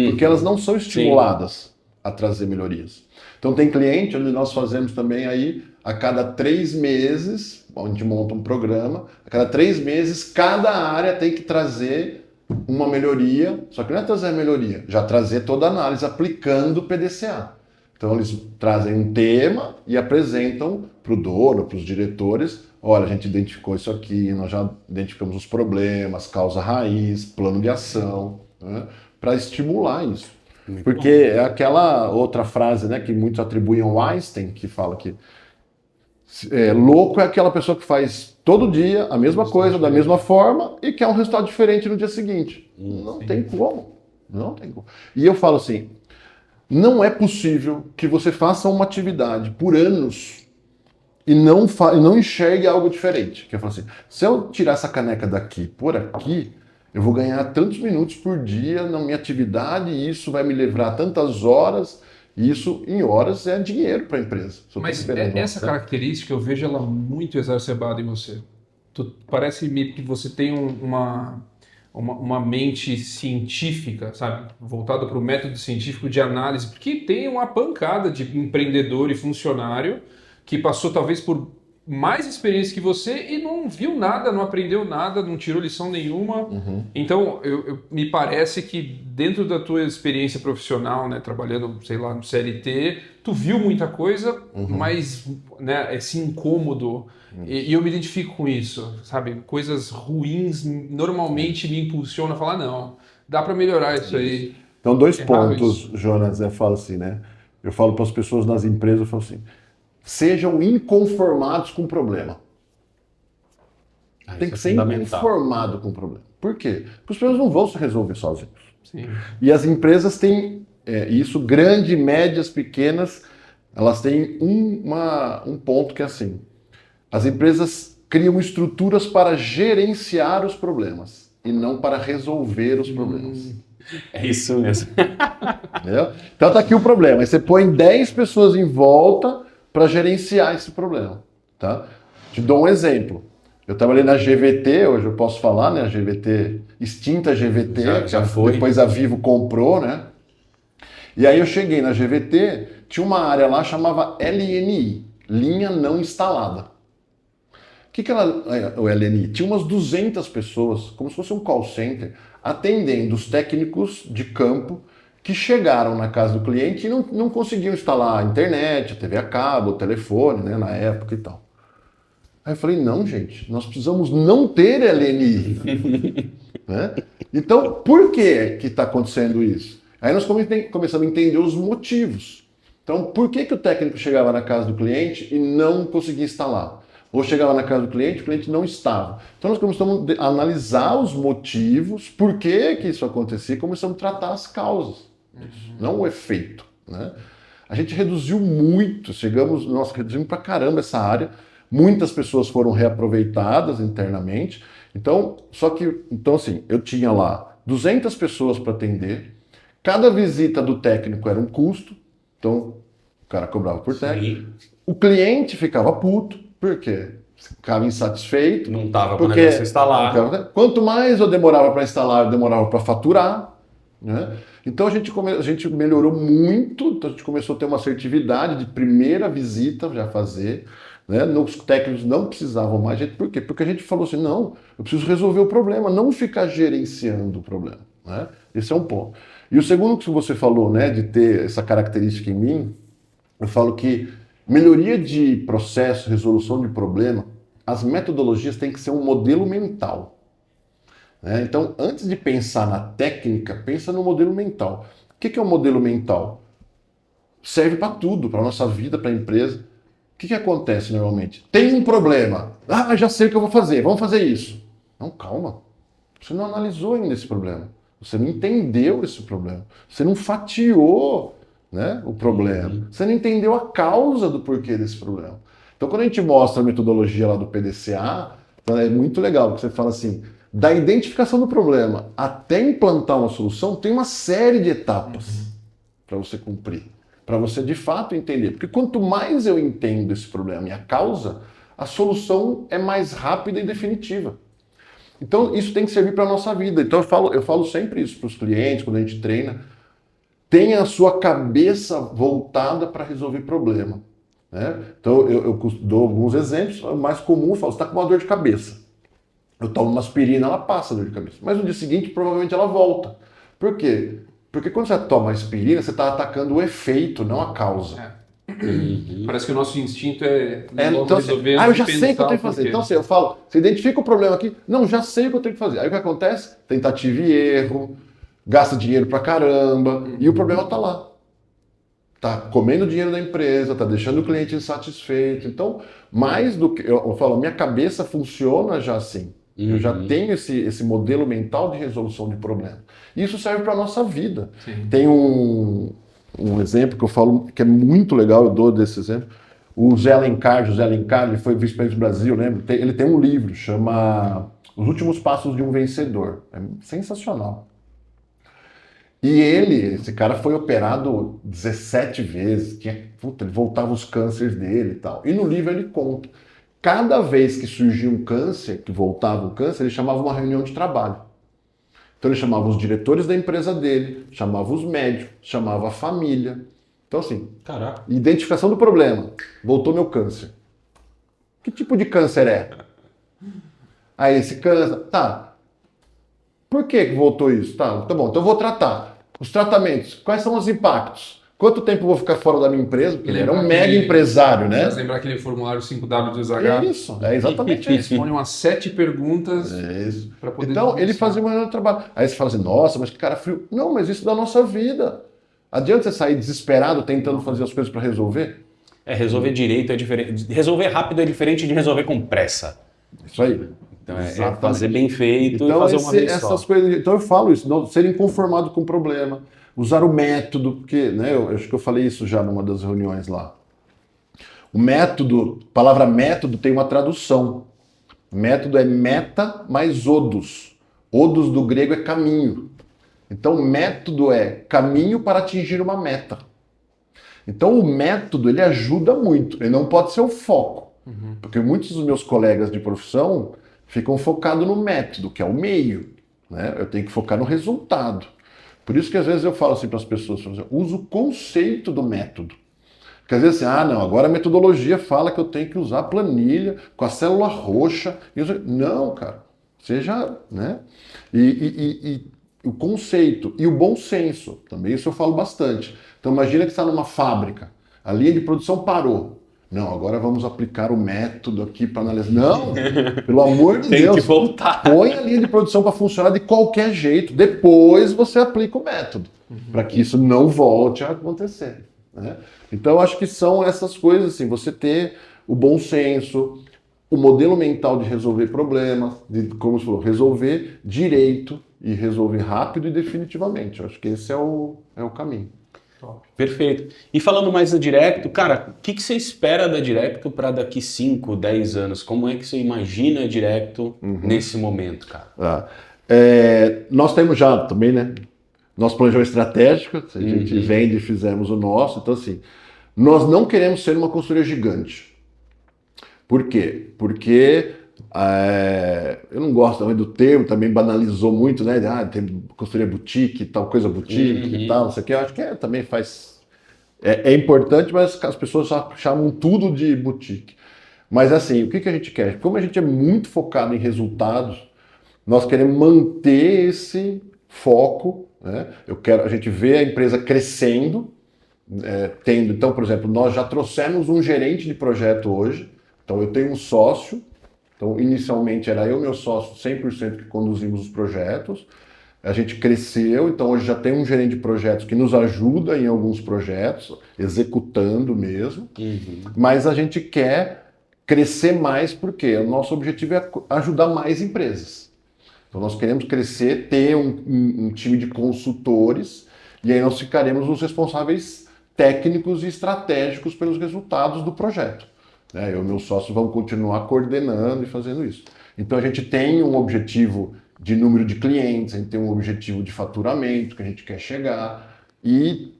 Porque elas não são estimuladas a trazer melhorias. Então tem cliente onde nós fazemos também aí, a cada 3 meses, a gente monta um programa, a cada 3 meses cada área tem que trazer uma melhoria, só que não é trazer a melhoria, já trazer toda a análise aplicando o PDCA. Então eles trazem um tema e apresentam para o dono, para os diretores, olha, a gente identificou isso aqui, nós já identificamos os problemas, causa raiz, plano de ação, né? Para estimular isso. Muito porque bom. É aquela outra frase, né, que muitos atribuem ao Einstein, que fala que louco é aquela pessoa que faz todo dia a mesma coisa, da mesma forma, e quer um resultado diferente no dia seguinte. Não tem como. Não tem como. E eu falo assim, não é possível que você faça uma atividade por anos e não enxergue algo diferente. Que eu falo assim, se eu tirar essa caneca daqui por aqui, eu vou ganhar tantos minutos por dia na minha atividade e isso vai me livrar tantas horas. E isso, em horas, é dinheiro para a empresa. Mas essa característica eu vejo ela muito exacerbada em você. Parece que você tem uma mente científica, sabe? Voltada para o método científico de análise, porque tem uma pancada de empreendedor e funcionário que passou talvez por mais experiência que você e não viu nada, não aprendeu nada, não tirou lição nenhuma. Então, me parece que dentro da tua experiência profissional, né, trabalhando, sei lá, no CLT, tu viu muita coisa, mas, né, esse incômodo, e eu me identifico com isso, sabe? Coisas ruins normalmente me impulsionam a falar, não, dá para melhorar isso aí. Então, 2 pontos, Jonas, eu falo assim, né? Eu falo para as pessoas nas empresas, eu falo assim, sejam inconformados com o problema. Tem que ser inconformado com o problema. Por quê? Porque os problemas não vão se resolver sozinhos. Sim. E as empresas têm isso, grandes, médias, pequenas, elas têm um ponto que é assim, as empresas criam estruturas para gerenciar os problemas e não para resolver os problemas. É isso mesmo. Entendeu? Então tá aqui o problema. Aí você põe 10 pessoas em volta para gerenciar esse problema, tá? Te dou um exemplo. Eu trabalhei na GVT, hoje eu posso falar, né? A GVT, extinta GVT, já foi. Depois a Vivo comprou, né? E aí eu cheguei na GVT tinha uma área lá chamava LNI, linha não instalada. O que era o LNI? Tinha umas 200 pessoas, como se fosse um call center, atendendo os técnicos de campo que chegaram na casa do cliente e não conseguiam instalar a internet, a TV a cabo, o telefone, né, na época e tal. Aí eu falei, não, gente, nós precisamos não ter LNI. Né? Então, por que está acontecendo isso? Aí nós começamos a entender os motivos. Então, por que o técnico chegava na casa do cliente e não conseguia instalar? Ou chegava na casa do cliente, o cliente não estava. Então nós começamos a analisar os motivos, por que isso acontecia, e começamos a tratar as causas disso, não o efeito. Né? A gente reduziu muito, nós reduzimos pra caramba essa área, muitas pessoas foram reaproveitadas internamente, então assim, eu tinha lá 200 pessoas para atender, cada visita do técnico era um custo, então o cara cobrava por técnico, o cliente ficava puto, por quê? Ficava insatisfeito. Não estava com o negócio instalar. Quanto mais eu demorava para instalar, eu demorava para faturar. Né? Então a gente melhorou muito, então a gente começou a ter uma assertividade de primeira visita já fazer. Né? Os técnicos não precisavam mais. Por quê? Porque a gente falou assim, não, eu preciso resolver o problema, não ficar gerenciando o problema. Né? Esse é um ponto. E o segundo que você falou, né, de ter essa característica em mim, eu falo que melhoria de processo, resolução de problema, as metodologias têm que ser um modelo mental. Né? Então, antes de pensar na técnica, pensa no modelo mental. O que é um modelo mental? Serve para tudo, para a nossa vida, para a empresa. O que acontece normalmente? Tem um problema. Ah, já sei o que eu vou fazer, vamos fazer isso. Não, calma. Você não analisou ainda esse problema. Você não entendeu esse problema. Você não fatiou, né, o problema. Você não entendeu a causa do porquê desse problema. Então, quando a gente mostra a metodologia lá do PDCA, é muito legal, porque você fala assim, da identificação do problema até implantar uma solução, tem uma série de etapas para você cumprir, para você de fato entender. Porque quanto mais eu entendo esse problema e a causa, a solução é mais rápida e definitiva. Então, isso tem que servir para a nossa vida. Então, eu falo sempre isso para os clientes, quando a gente treina, tenha a sua cabeça voltada para resolver problema. Né? Então, eu dou alguns exemplos. O mais comum, eu falo, você está com uma dor de cabeça. Eu tomo uma aspirina, ela passa a dor de cabeça. Mas no dia seguinte, provavelmente ela volta. Por quê? Porque quando você toma aspirina, você está atacando o efeito, não a causa. Parece que o nosso instinto então, resolver. Eu já sei o que eu tenho que fazer. Então, assim, eu falo, você identifica o problema aqui, não, já sei o que eu tenho que fazer. Aí o que acontece? Tentativa e erro, gasta dinheiro pra caramba, e o problema tá lá. Tá comendo o dinheiro da empresa, tá deixando o cliente insatisfeito. Então, mais do que. Eu falo, minha cabeça funciona já assim. Eu já tenho esse modelo mental de resolução de problema. E isso serve para a nossa vida. Sim. Tem um exemplo que eu falo que é muito legal, eu dou desse exemplo. O José Alencar, ele foi vice-presidente do Brasil, lembra? Ele tem um livro, chama Os Últimos Passos de um Vencedor. É sensacional. E esse cara foi operado 17 vezes, ele voltava os cânceres dele e tal. E no livro ele conta, cada vez que surgia um câncer, que voltava um câncer, ele chamava uma reunião de trabalho. Então ele chamava os diretores da empresa dele, chamava os médicos, chamava a família. Então assim, caraca, identificação do problema, voltou meu câncer. Que tipo de câncer é? Aí esse câncer, tá. Por que voltou isso? Tá bom, então eu vou tratar. Os tratamentos, quais são os impactos? Quanto tempo eu vou ficar fora da minha empresa? Porque ele era um mega empresário, né? Você lembrar aquele formulário 5W2H? Isso, é exatamente isso. Responde umas 7 perguntas para poder... Então, ele fazia uma reunião de trabalho. Aí você fala assim, nossa, mas que cara frio. Não, mas isso é da nossa vida. Adianta você sair desesperado tentando fazer as coisas para resolver? Resolver direito é diferente. Resolver rápido é diferente de resolver com pressa. Isso aí. Então é fazer bem feito e fazer uma vez só. Coisas, então eu falo isso, não ser inconformado com o problema, usar o método, porque né, eu acho que eu falei isso já numa das reuniões lá. O método, a palavra método tem uma tradução. Método é meta mais odos. Odos do grego é caminho. Então método é caminho para atingir uma meta. Então o método ele ajuda muito, ele não pode ser o foco. Porque muitos dos meus colegas de profissão ficam focados no método, que é o meio. Né? Eu tenho que focar no resultado. Por isso que às vezes eu falo assim para as pessoas, usa o conceito do método. Porque às vezes assim, não, agora a metodologia fala que eu tenho que usar planilha com a célula roxa. Não, cara. Seja, né? E o conceito e o bom senso, também isso eu falo bastante. Então imagina que você está numa fábrica, a linha de produção parou. Não, agora vamos aplicar o método aqui para analisar. Não, pelo amor de Deus. Tem que voltar. Põe a linha de produção para funcionar de qualquer jeito. Depois você aplica o método, para que isso não volte a acontecer. Né? Então acho que são essas coisas, assim, você ter o bom senso, o modelo mental de resolver problemas, de, como você falou, resolver direito e resolver rápido e definitivamente. Eu acho que esse é o caminho. Perfeito. E falando mais da Directo, cara, o que você espera da Directo para daqui 5, 10 anos? Como é que você imagina a Directo nesse momento, cara? Nós temos já também, né? Nosso planejamento estratégico, a gente vende e fizemos o nosso. Então, assim, nós não queremos ser uma consultoria gigante. Por quê? Porque eu não gosto também do termo, também banalizou muito, né? Tem consultoria boutique, tal coisa boutique e tal, não sei o que. Eu acho que também faz... É importante, mas as pessoas chamam tudo de boutique. Mas assim, o que a gente quer? Como a gente é muito focado em resultados, nós queremos manter esse foco, né? A gente vê a empresa crescendo, então, por exemplo, nós já trouxemos um gerente de projeto hoje, então eu tenho um sócio. Então, inicialmente era eu e meu sócio 100% que conduzimos os projetos. A gente cresceu, então hoje já tem um gerente de projetos que nos ajuda em alguns projetos, executando mesmo. Mas a gente quer crescer mais porque o nosso objetivo é ajudar mais empresas. Então nós queremos crescer, ter um time de consultores e aí nós ficaremos os responsáveis técnicos e estratégicos pelos resultados do projeto. Eu e meu sócio vamos continuar coordenando e fazendo isso. Então a gente tem um objetivo de número de clientes, a gente tem um objetivo de faturamento que a gente quer chegar e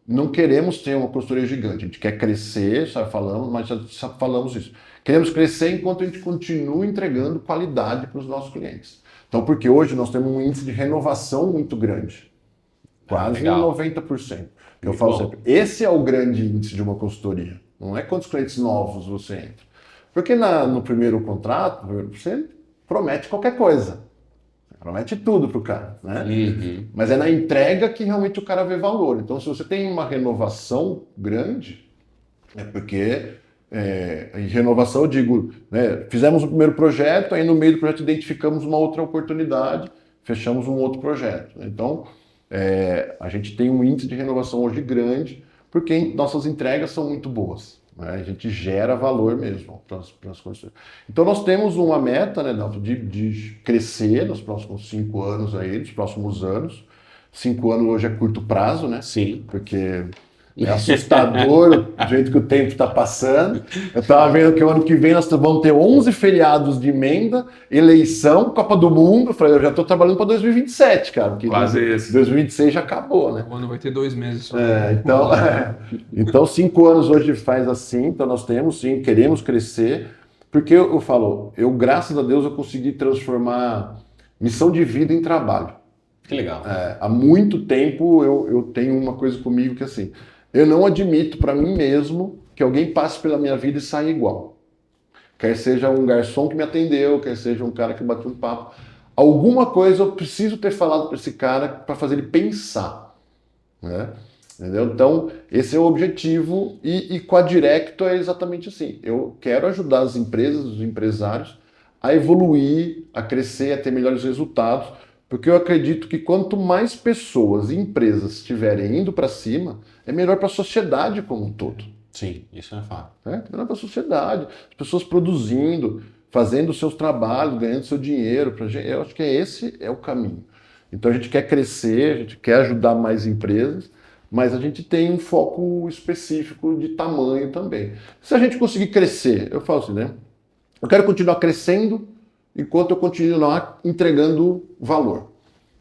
não queremos ter uma consultoria gigante, a gente quer crescer, já falamos, mas já falamos isso. Queremos crescer enquanto a gente continua entregando qualidade para os nossos clientes. Então, porque hoje nós temos um índice de renovação muito grande, quase 90%. Eu falo sempre, esse é o grande índice de uma consultoria. Não é quantos clientes novos você entra. Porque no primeiro contrato, você promete qualquer coisa. Você promete tudo pro cara, né? Mas é na entrega que realmente o cara vê valor. Então, se você tem uma renovação grande, é porque... em renovação, eu digo, né, fizemos o primeiro projeto, aí no meio do projeto identificamos uma outra oportunidade, fechamos um outro projeto. Então, a gente tem um índice de renovação hoje grande, porque nossas entregas são muito boas. Né? A gente gera valor mesmo para as coisas. Então nós temos uma meta, né, de crescer nos próximos 5 anos aí, nos próximos anos. 5 anos hoje é curto prazo, né? Sim. Porque é assustador o jeito que o tempo está passando. Eu estava vendo que o ano que vem nós vamos ter 11 feriados de emenda, eleição, Copa do Mundo. Eu falei, eu já estou trabalhando para 2027, cara. Porque quase isso. 2026 já acabou, né? O ano vai ter 2 meses só. Então 5 anos hoje faz assim, então nós temos sim, queremos crescer, porque eu falo, graças a Deus eu consegui transformar missão de vida em trabalho. Que legal. Há muito tempo eu tenho uma coisa comigo que assim, eu não admito para mim mesmo que alguém passe pela minha vida e saia igual. Quer seja um garçom que me atendeu, quer seja um cara que bateu um papo. Alguma coisa eu preciso ter falado para esse cara para fazer ele pensar. Né? Entendeu? Então, esse é o objetivo e com a Directo é exatamente assim. Eu quero ajudar as empresas, os empresários a evoluir, a crescer, a ter melhores resultados, porque eu acredito que quanto mais pessoas e empresas estiverem indo para cima, é melhor para a sociedade como um todo. Sim, isso é fato. Melhor para a sociedade, as pessoas produzindo, fazendo os seus trabalhos, ganhando seu dinheiro. Eu acho que esse é o caminho. Então a gente quer crescer, a gente quer ajudar mais empresas, mas a gente tem um foco específico de tamanho também. Se a gente conseguir crescer, eu falo assim, né? Eu quero continuar crescendo enquanto eu continuar entregando valor.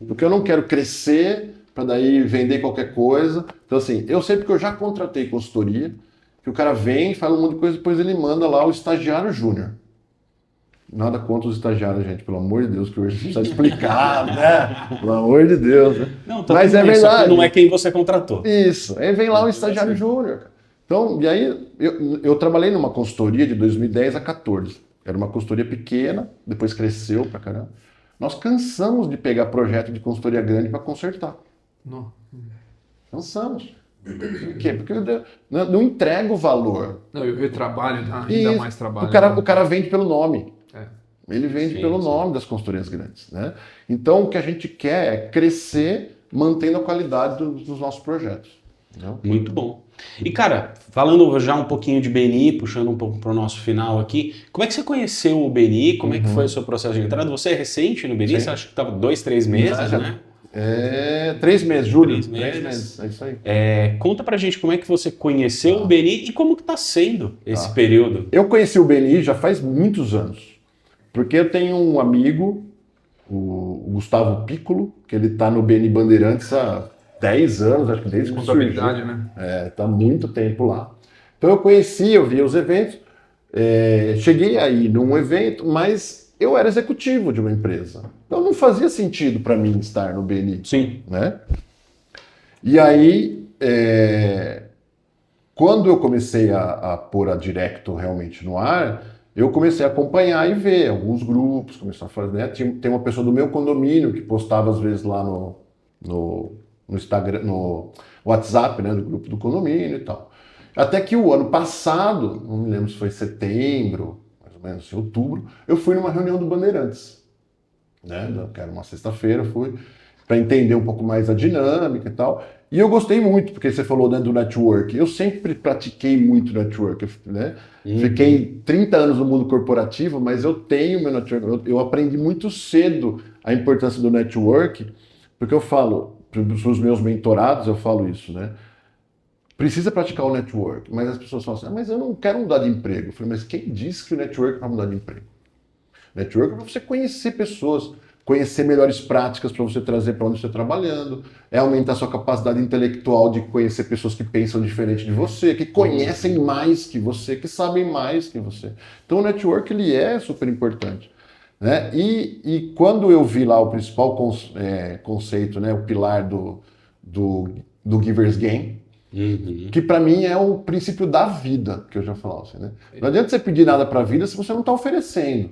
Porque eu não quero crescer para daí vender qualquer coisa. Então assim, eu sei porque eu já contratei consultoria, que o cara vem, fala um monte de coisa, depois ele manda lá o estagiário júnior. Nada contra os estagiários, gente, pelo amor de Deus, que hoje precisa explicar, né? Pelo amor de Deus, né? Não, mas é verdade. Não é quem você contratou. Isso, aí vem lá o estagiário júnior. Então, e aí eu trabalhei numa consultoria de 2010 a 14. Era uma consultoria pequena, depois cresceu pra caramba. Nós cansamos de pegar projeto de consultoria grande para consertar. Não. Cansamos. Por quê? Porque não entrega o valor. Não, e o retrabalho dá ainda mais trabalho. O cara vende pelo nome. Ele vende pelo nome das consultorias grandes, né? Então, o que a gente quer é crescer mantendo a qualidade dos nossos projetos. Entendeu? Muito bom. E, cara, falando já um pouquinho de BNI, puxando um pouco para o nosso final aqui, como é que você conheceu o BNI? Como é que foi o seu processo de entrada? Você é recente no BNI? Sim. Você acha que estava 2, 3 meses, né? 3 meses, julho. 3 meses. 3 meses, é isso aí. Conta pra gente como é que você conheceu o BNI e como que tá sendo esse período. Eu conheci o BNI já faz muitos anos. Porque eu tenho um amigo, o Gustavo Piccolo, que ele está no BNI Bandeirantes há 10 anos, acho que desde que surgiu. Responsabilidade, né? Está há muito tempo lá. Então eu conheci, eu via os eventos, cheguei aí num evento, mas eu era executivo de uma empresa. Então não fazia sentido para mim estar no BNI. Sim. Né? E aí, quando eu comecei a pôr a Directo realmente no ar, eu comecei a acompanhar e ver alguns grupos, começou a fazer, né? Tem uma pessoa do meu condomínio que postava às vezes lá no Instagram, no WhatsApp, né, do grupo do condomínio e tal. Até que o ano passado, não me lembro se foi setembro, mais ou menos, em outubro, eu fui numa reunião do Bandeirantes, né? Que era uma sexta-feira, fui para entender um pouco mais a dinâmica e tal. E eu gostei muito, porque você falou, né, do network. Eu sempre pratiquei muito network, né? Fiquei 30 anos no mundo corporativo, mas eu tenho meu network. Eu aprendi muito cedo a importância do network, porque eu falo, para os meus mentorados, eu falo isso, né? Precisa praticar o network, mas as pessoas falam assim, mas eu não quero mudar de emprego. Eu falei, mas quem disse que o network é para mudar de emprego? Network é para você conhecer pessoas, conhecer melhores práticas para você trazer para onde você está trabalhando, é aumentar sua capacidade intelectual de conhecer pessoas que pensam diferente de você, que conhecem mais que você, que sabem mais que você. Então o network ele é super importante. Né? E quando eu vi lá o principal conceito, né, o pilar do Giver's Gain, que para mim é o princípio da vida, que eu já falava assim, né? Não adianta você pedir nada para a vida se você não está oferecendo.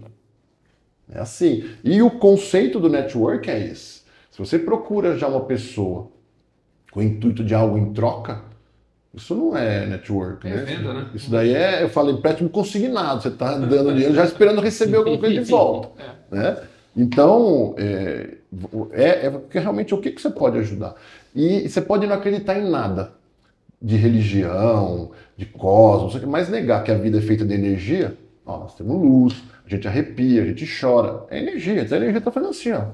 É assim. E o conceito do network é esse. Se você procura já uma pessoa com o intuito de algo em troca, isso não é network, né? Venda, né? Isso daí eu falei, empréstimo consignado. Você está dando dinheiro já esperando receber alguma coisa de volta. Né? Então, porque realmente o que você pode ajudar? E você pode não acreditar em nada de religião, de cosmos, mas negar que a vida é feita de energia. Ó, nós temos luz, a gente arrepia, a gente chora. É energia, a energia está fazendo assim, ó.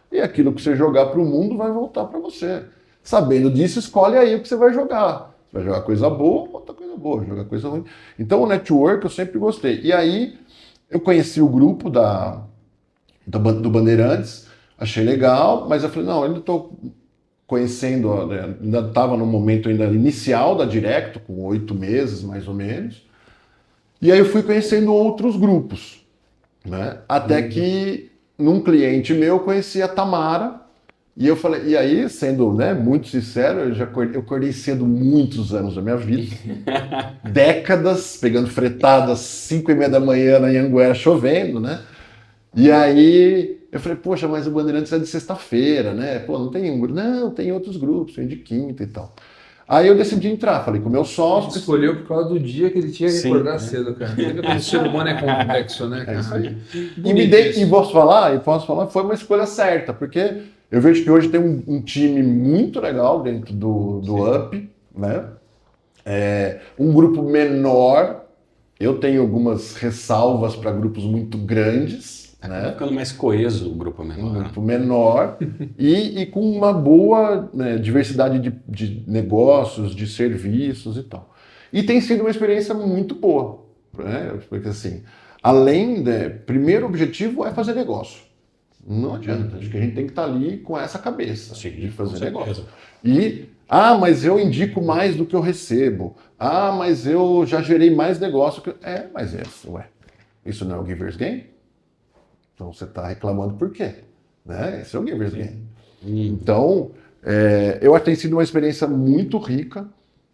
E aquilo que você jogar para o mundo vai voltar para você. Sabendo disso, escolhe aí o que você vai jogar. Você vai jogar coisa boa, outra coisa boa, jogar coisa ruim. Então o network eu sempre gostei. E aí eu conheci o grupo do Bandeirantes, achei legal, mas eu falei, não, eu ainda estou conhecendo, ainda estava no momento ainda inicial da Directo, com 8 meses mais ou menos. E aí eu fui conhecendo outros grupos, né? Até que num cliente meu eu conheci a Tamara, e eu falei, e aí, sendo, né, muito sincero, eu acordei cedo muitos anos da minha vida, décadas, pegando fretadas 5:30 da manhã na Anhanguera chovendo, né? E aí eu falei, poxa, mas o Bandeirantes é de sexta-feira, né? Pô, não tem um grupo. Não, tem outros grupos, tem de quinta e tal. Aí eu decidi entrar, falei com o meu sócio. Ele escolheu por causa do dia que ele tinha que acordar cedo, cara. O ser humano é complexo, né, cara? É isso aí. E posso falar, foi uma escolha certa, porque eu vejo que hoje tem um time muito legal dentro do UP, né? Um grupo menor, eu tenho algumas ressalvas para grupos muito grandes, né? Tá ficando mais coeso o grupo menor. Um grupo menor e com uma boa, né, diversidade de negócios, de serviços e tal. E tem sido uma experiência muito boa, né? Porque assim, primeiro objetivo é fazer negócio. Não adianta, acho que a gente tem que estar ali com essa cabeça de fazer negócio. E, mas eu indico mais do que eu recebo. Mas eu já gerei mais negócio que... mas isso não é o Giver's Gain? Então você está reclamando por quê? Né? Esse é o Giver's Gain. Então, eu acho que tem sido uma experiência muito rica,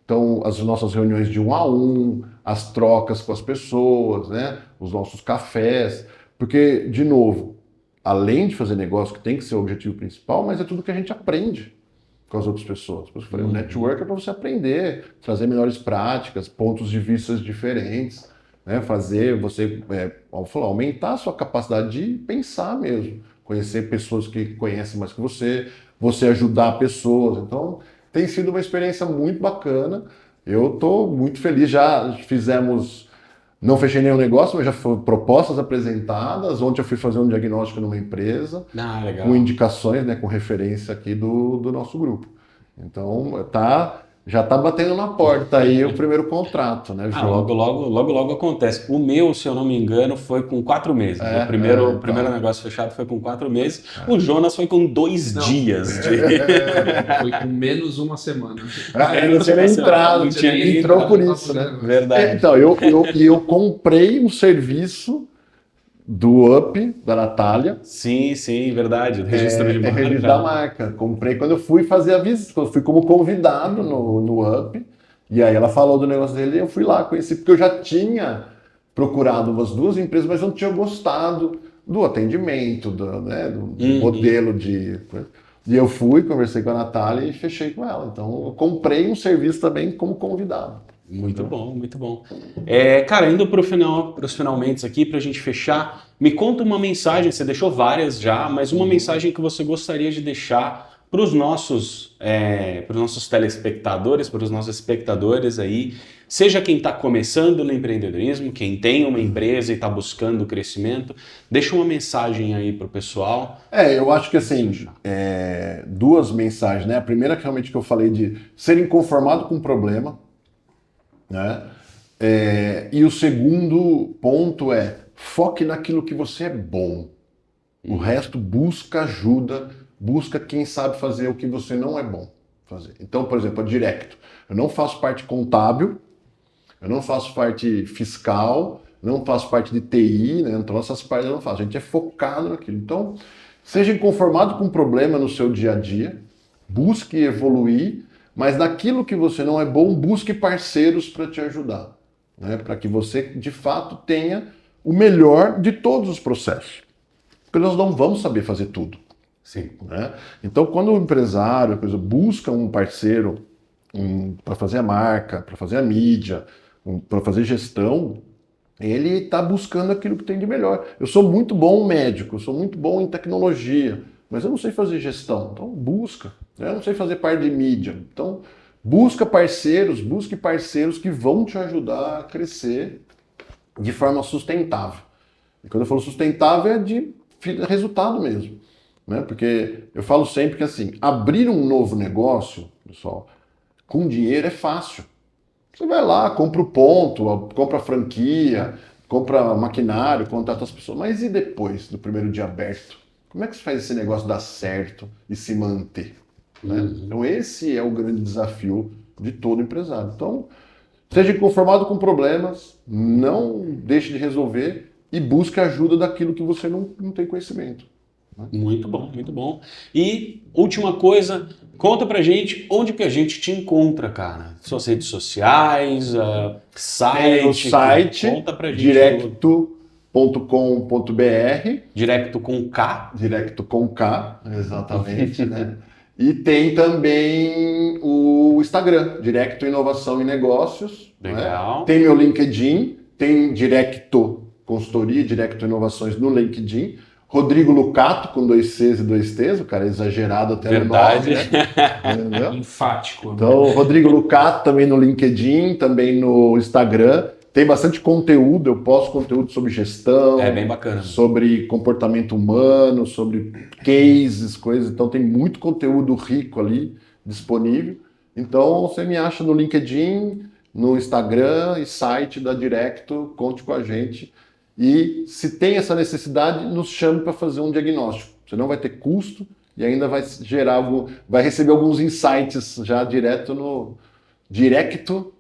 Então, as nossas reuniões de 1 a 1, as trocas com as pessoas, né? Os nossos cafés. Porque, de novo, além de fazer negócio, que tem que ser o objetivo principal, mas é tudo que a gente aprende com as outras pessoas. Por isso que eu falei, o network é para você aprender, trazer melhores práticas, pontos de vista diferentes, né? Fazer você, aumentar a sua capacidade de pensar mesmo, conhecer pessoas que conhecem mais que você ajudar pessoas. Então, tem sido uma experiência muito bacana. Eu estou muito feliz. Já fizemos, não fechei nenhum negócio, mas já foram propostas apresentadas. Ontem eu fui fazer um diagnóstico numa empresa, legal. Com indicações, né, com referência aqui do nosso grupo. Então, já está batendo na porta aí o primeiro contrato, né, João? Logo acontece. O meu, se eu não me engano, foi com 4 meses. O primeiro negócio fechado foi com 4 meses. O Jonas foi com 2 dias. Foi com menos uma semana. Não tinha nem entrado, entrou por isso, né? Verdade. Então, eu comprei um serviço do Up, da Natália. Sim, verdade. Registro de marca. Registro da marca. Comprei quando eu fui fazer a visita, quando eu fui como convidado no Up. E aí ela falou do negócio dele e eu fui lá, conheci, porque eu já tinha procurado umas 2 empresas, mas não tinha gostado do atendimento, do modelo de... E eu fui, conversei com a Natália e fechei com ela. Então eu comprei um serviço também como convidado. Muito bom, muito bom. Cara, indo para os finalmente aqui, para a gente fechar, me conta uma mensagem, você deixou várias já, mas uma mensagem que você gostaria de deixar para os nossos telespectadores, para os nossos espectadores aí, seja quem está começando no empreendedorismo, quem tem uma empresa e está buscando crescimento, deixa uma mensagem aí para o pessoal. Eu acho que assim, 2 mensagens, né? A primeira que realmente que eu falei de ser inconformado com o problema, né? E o segundo ponto é foque naquilo que você é bom. O resto busca ajuda, busca quem sabe fazer o que você não é bom fazer. Então, por exemplo, a Directo. Eu não faço parte contábil, eu não faço parte fiscal, não faço parte de TI, né? Então essas partes eu não faço. A gente é focado naquilo. Então, seja inconformado com o problema no seu dia a dia, busque evoluir, mas naquilo que você não é bom, busque parceiros para te ajudar, né? Para que você, de fato, tenha o melhor de todos os processos. Porque nós não vamos saber fazer tudo. Sim. Né? Então, quando o empresário busca um parceiro para fazer a marca, para fazer a mídia, para fazer gestão, ele está buscando aquilo que tem de melhor. Eu sou muito bom médico, eu sou muito bom em tecnologia, mas eu não sei fazer gestão, então busca. Eu não sei fazer parte de mídia, então busque parceiros que vão te ajudar a crescer de forma sustentável. E quando eu falo sustentável é de resultado mesmo, né? Porque eu falo sempre que assim, abrir um novo negócio, pessoal, com dinheiro é fácil. Você vai lá, compra o ponto, compra a franquia, compra maquinário, contrata as pessoas, mas e depois do primeiro dia aberto? Como é que você faz esse negócio dar certo e se manter? Né? Então esse é o grande desafio de todo empresário. Então, seja inconformado com problemas, não deixe de resolver e busque ajuda daquilo que você não tem conhecimento. Né? Muito bom, muito bom. E última coisa, conta pra gente onde que a gente te encontra, cara. Suas redes sociais, site. O site, conta pra gente. Directo.com.br. Directo com K. Directo com K, exatamente, né? E tem também o Instagram, Directo Inovação e Negócios. Legal. Né? Tem meu LinkedIn, tem Directo Consultoria, Directo Inovações no LinkedIn. Rodrigo Lucato, com 2 Cs e 2 T's, o cara é exagerado até Verdade. no nome, né? Enfático. Então, Rodrigo Lucato também no LinkedIn, também no Instagram. Tem bastante conteúdo, eu posto conteúdo sobre gestão. É bem bacana. Sobre comportamento humano, sobre cases, coisas. Então tem muito conteúdo rico ali disponível. Então você me acha no LinkedIn, no Instagram e site da Directo, conte com a gente. E se tem essa necessidade, nos chame para fazer um diagnóstico. Você não vai ter custo e ainda vai vai receber alguns insights já direto no diagnóstico.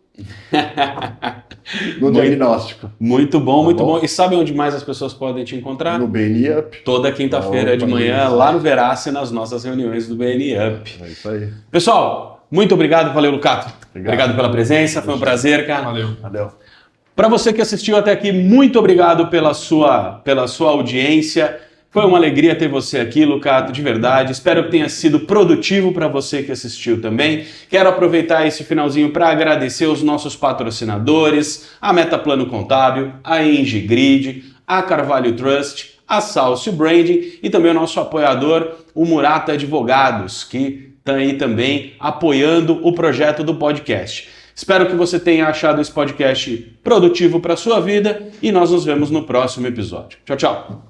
Muito bom, Tá muito bom? bom. E sabe onde mais as pessoas podem te encontrar? No BNI Up. Toda quinta-feira de manhã, lá no Verace, nas nossas reuniões do BNI Up. É isso aí. Pessoal, muito obrigado. Valeu, Lucato. Obrigado pela presença, foi um prazer, cara. Valeu. Para você que assistiu até aqui, muito obrigado pela sua audiência. Foi uma alegria ter você aqui, Lucato, de verdade. Espero que tenha sido produtivo para você que assistiu também. Quero aproveitar esse finalzinho para agradecer os nossos patrocinadores, a Metaplano Contábil, a Engigrid, a Carvalho Trust, a Salcio Branding e também o nosso apoiador, o Murata Advogados, que está aí também apoiando o projeto do podcast. Espero que você tenha achado esse podcast produtivo para a sua vida e nós nos vemos no próximo episódio. Tchau, tchau!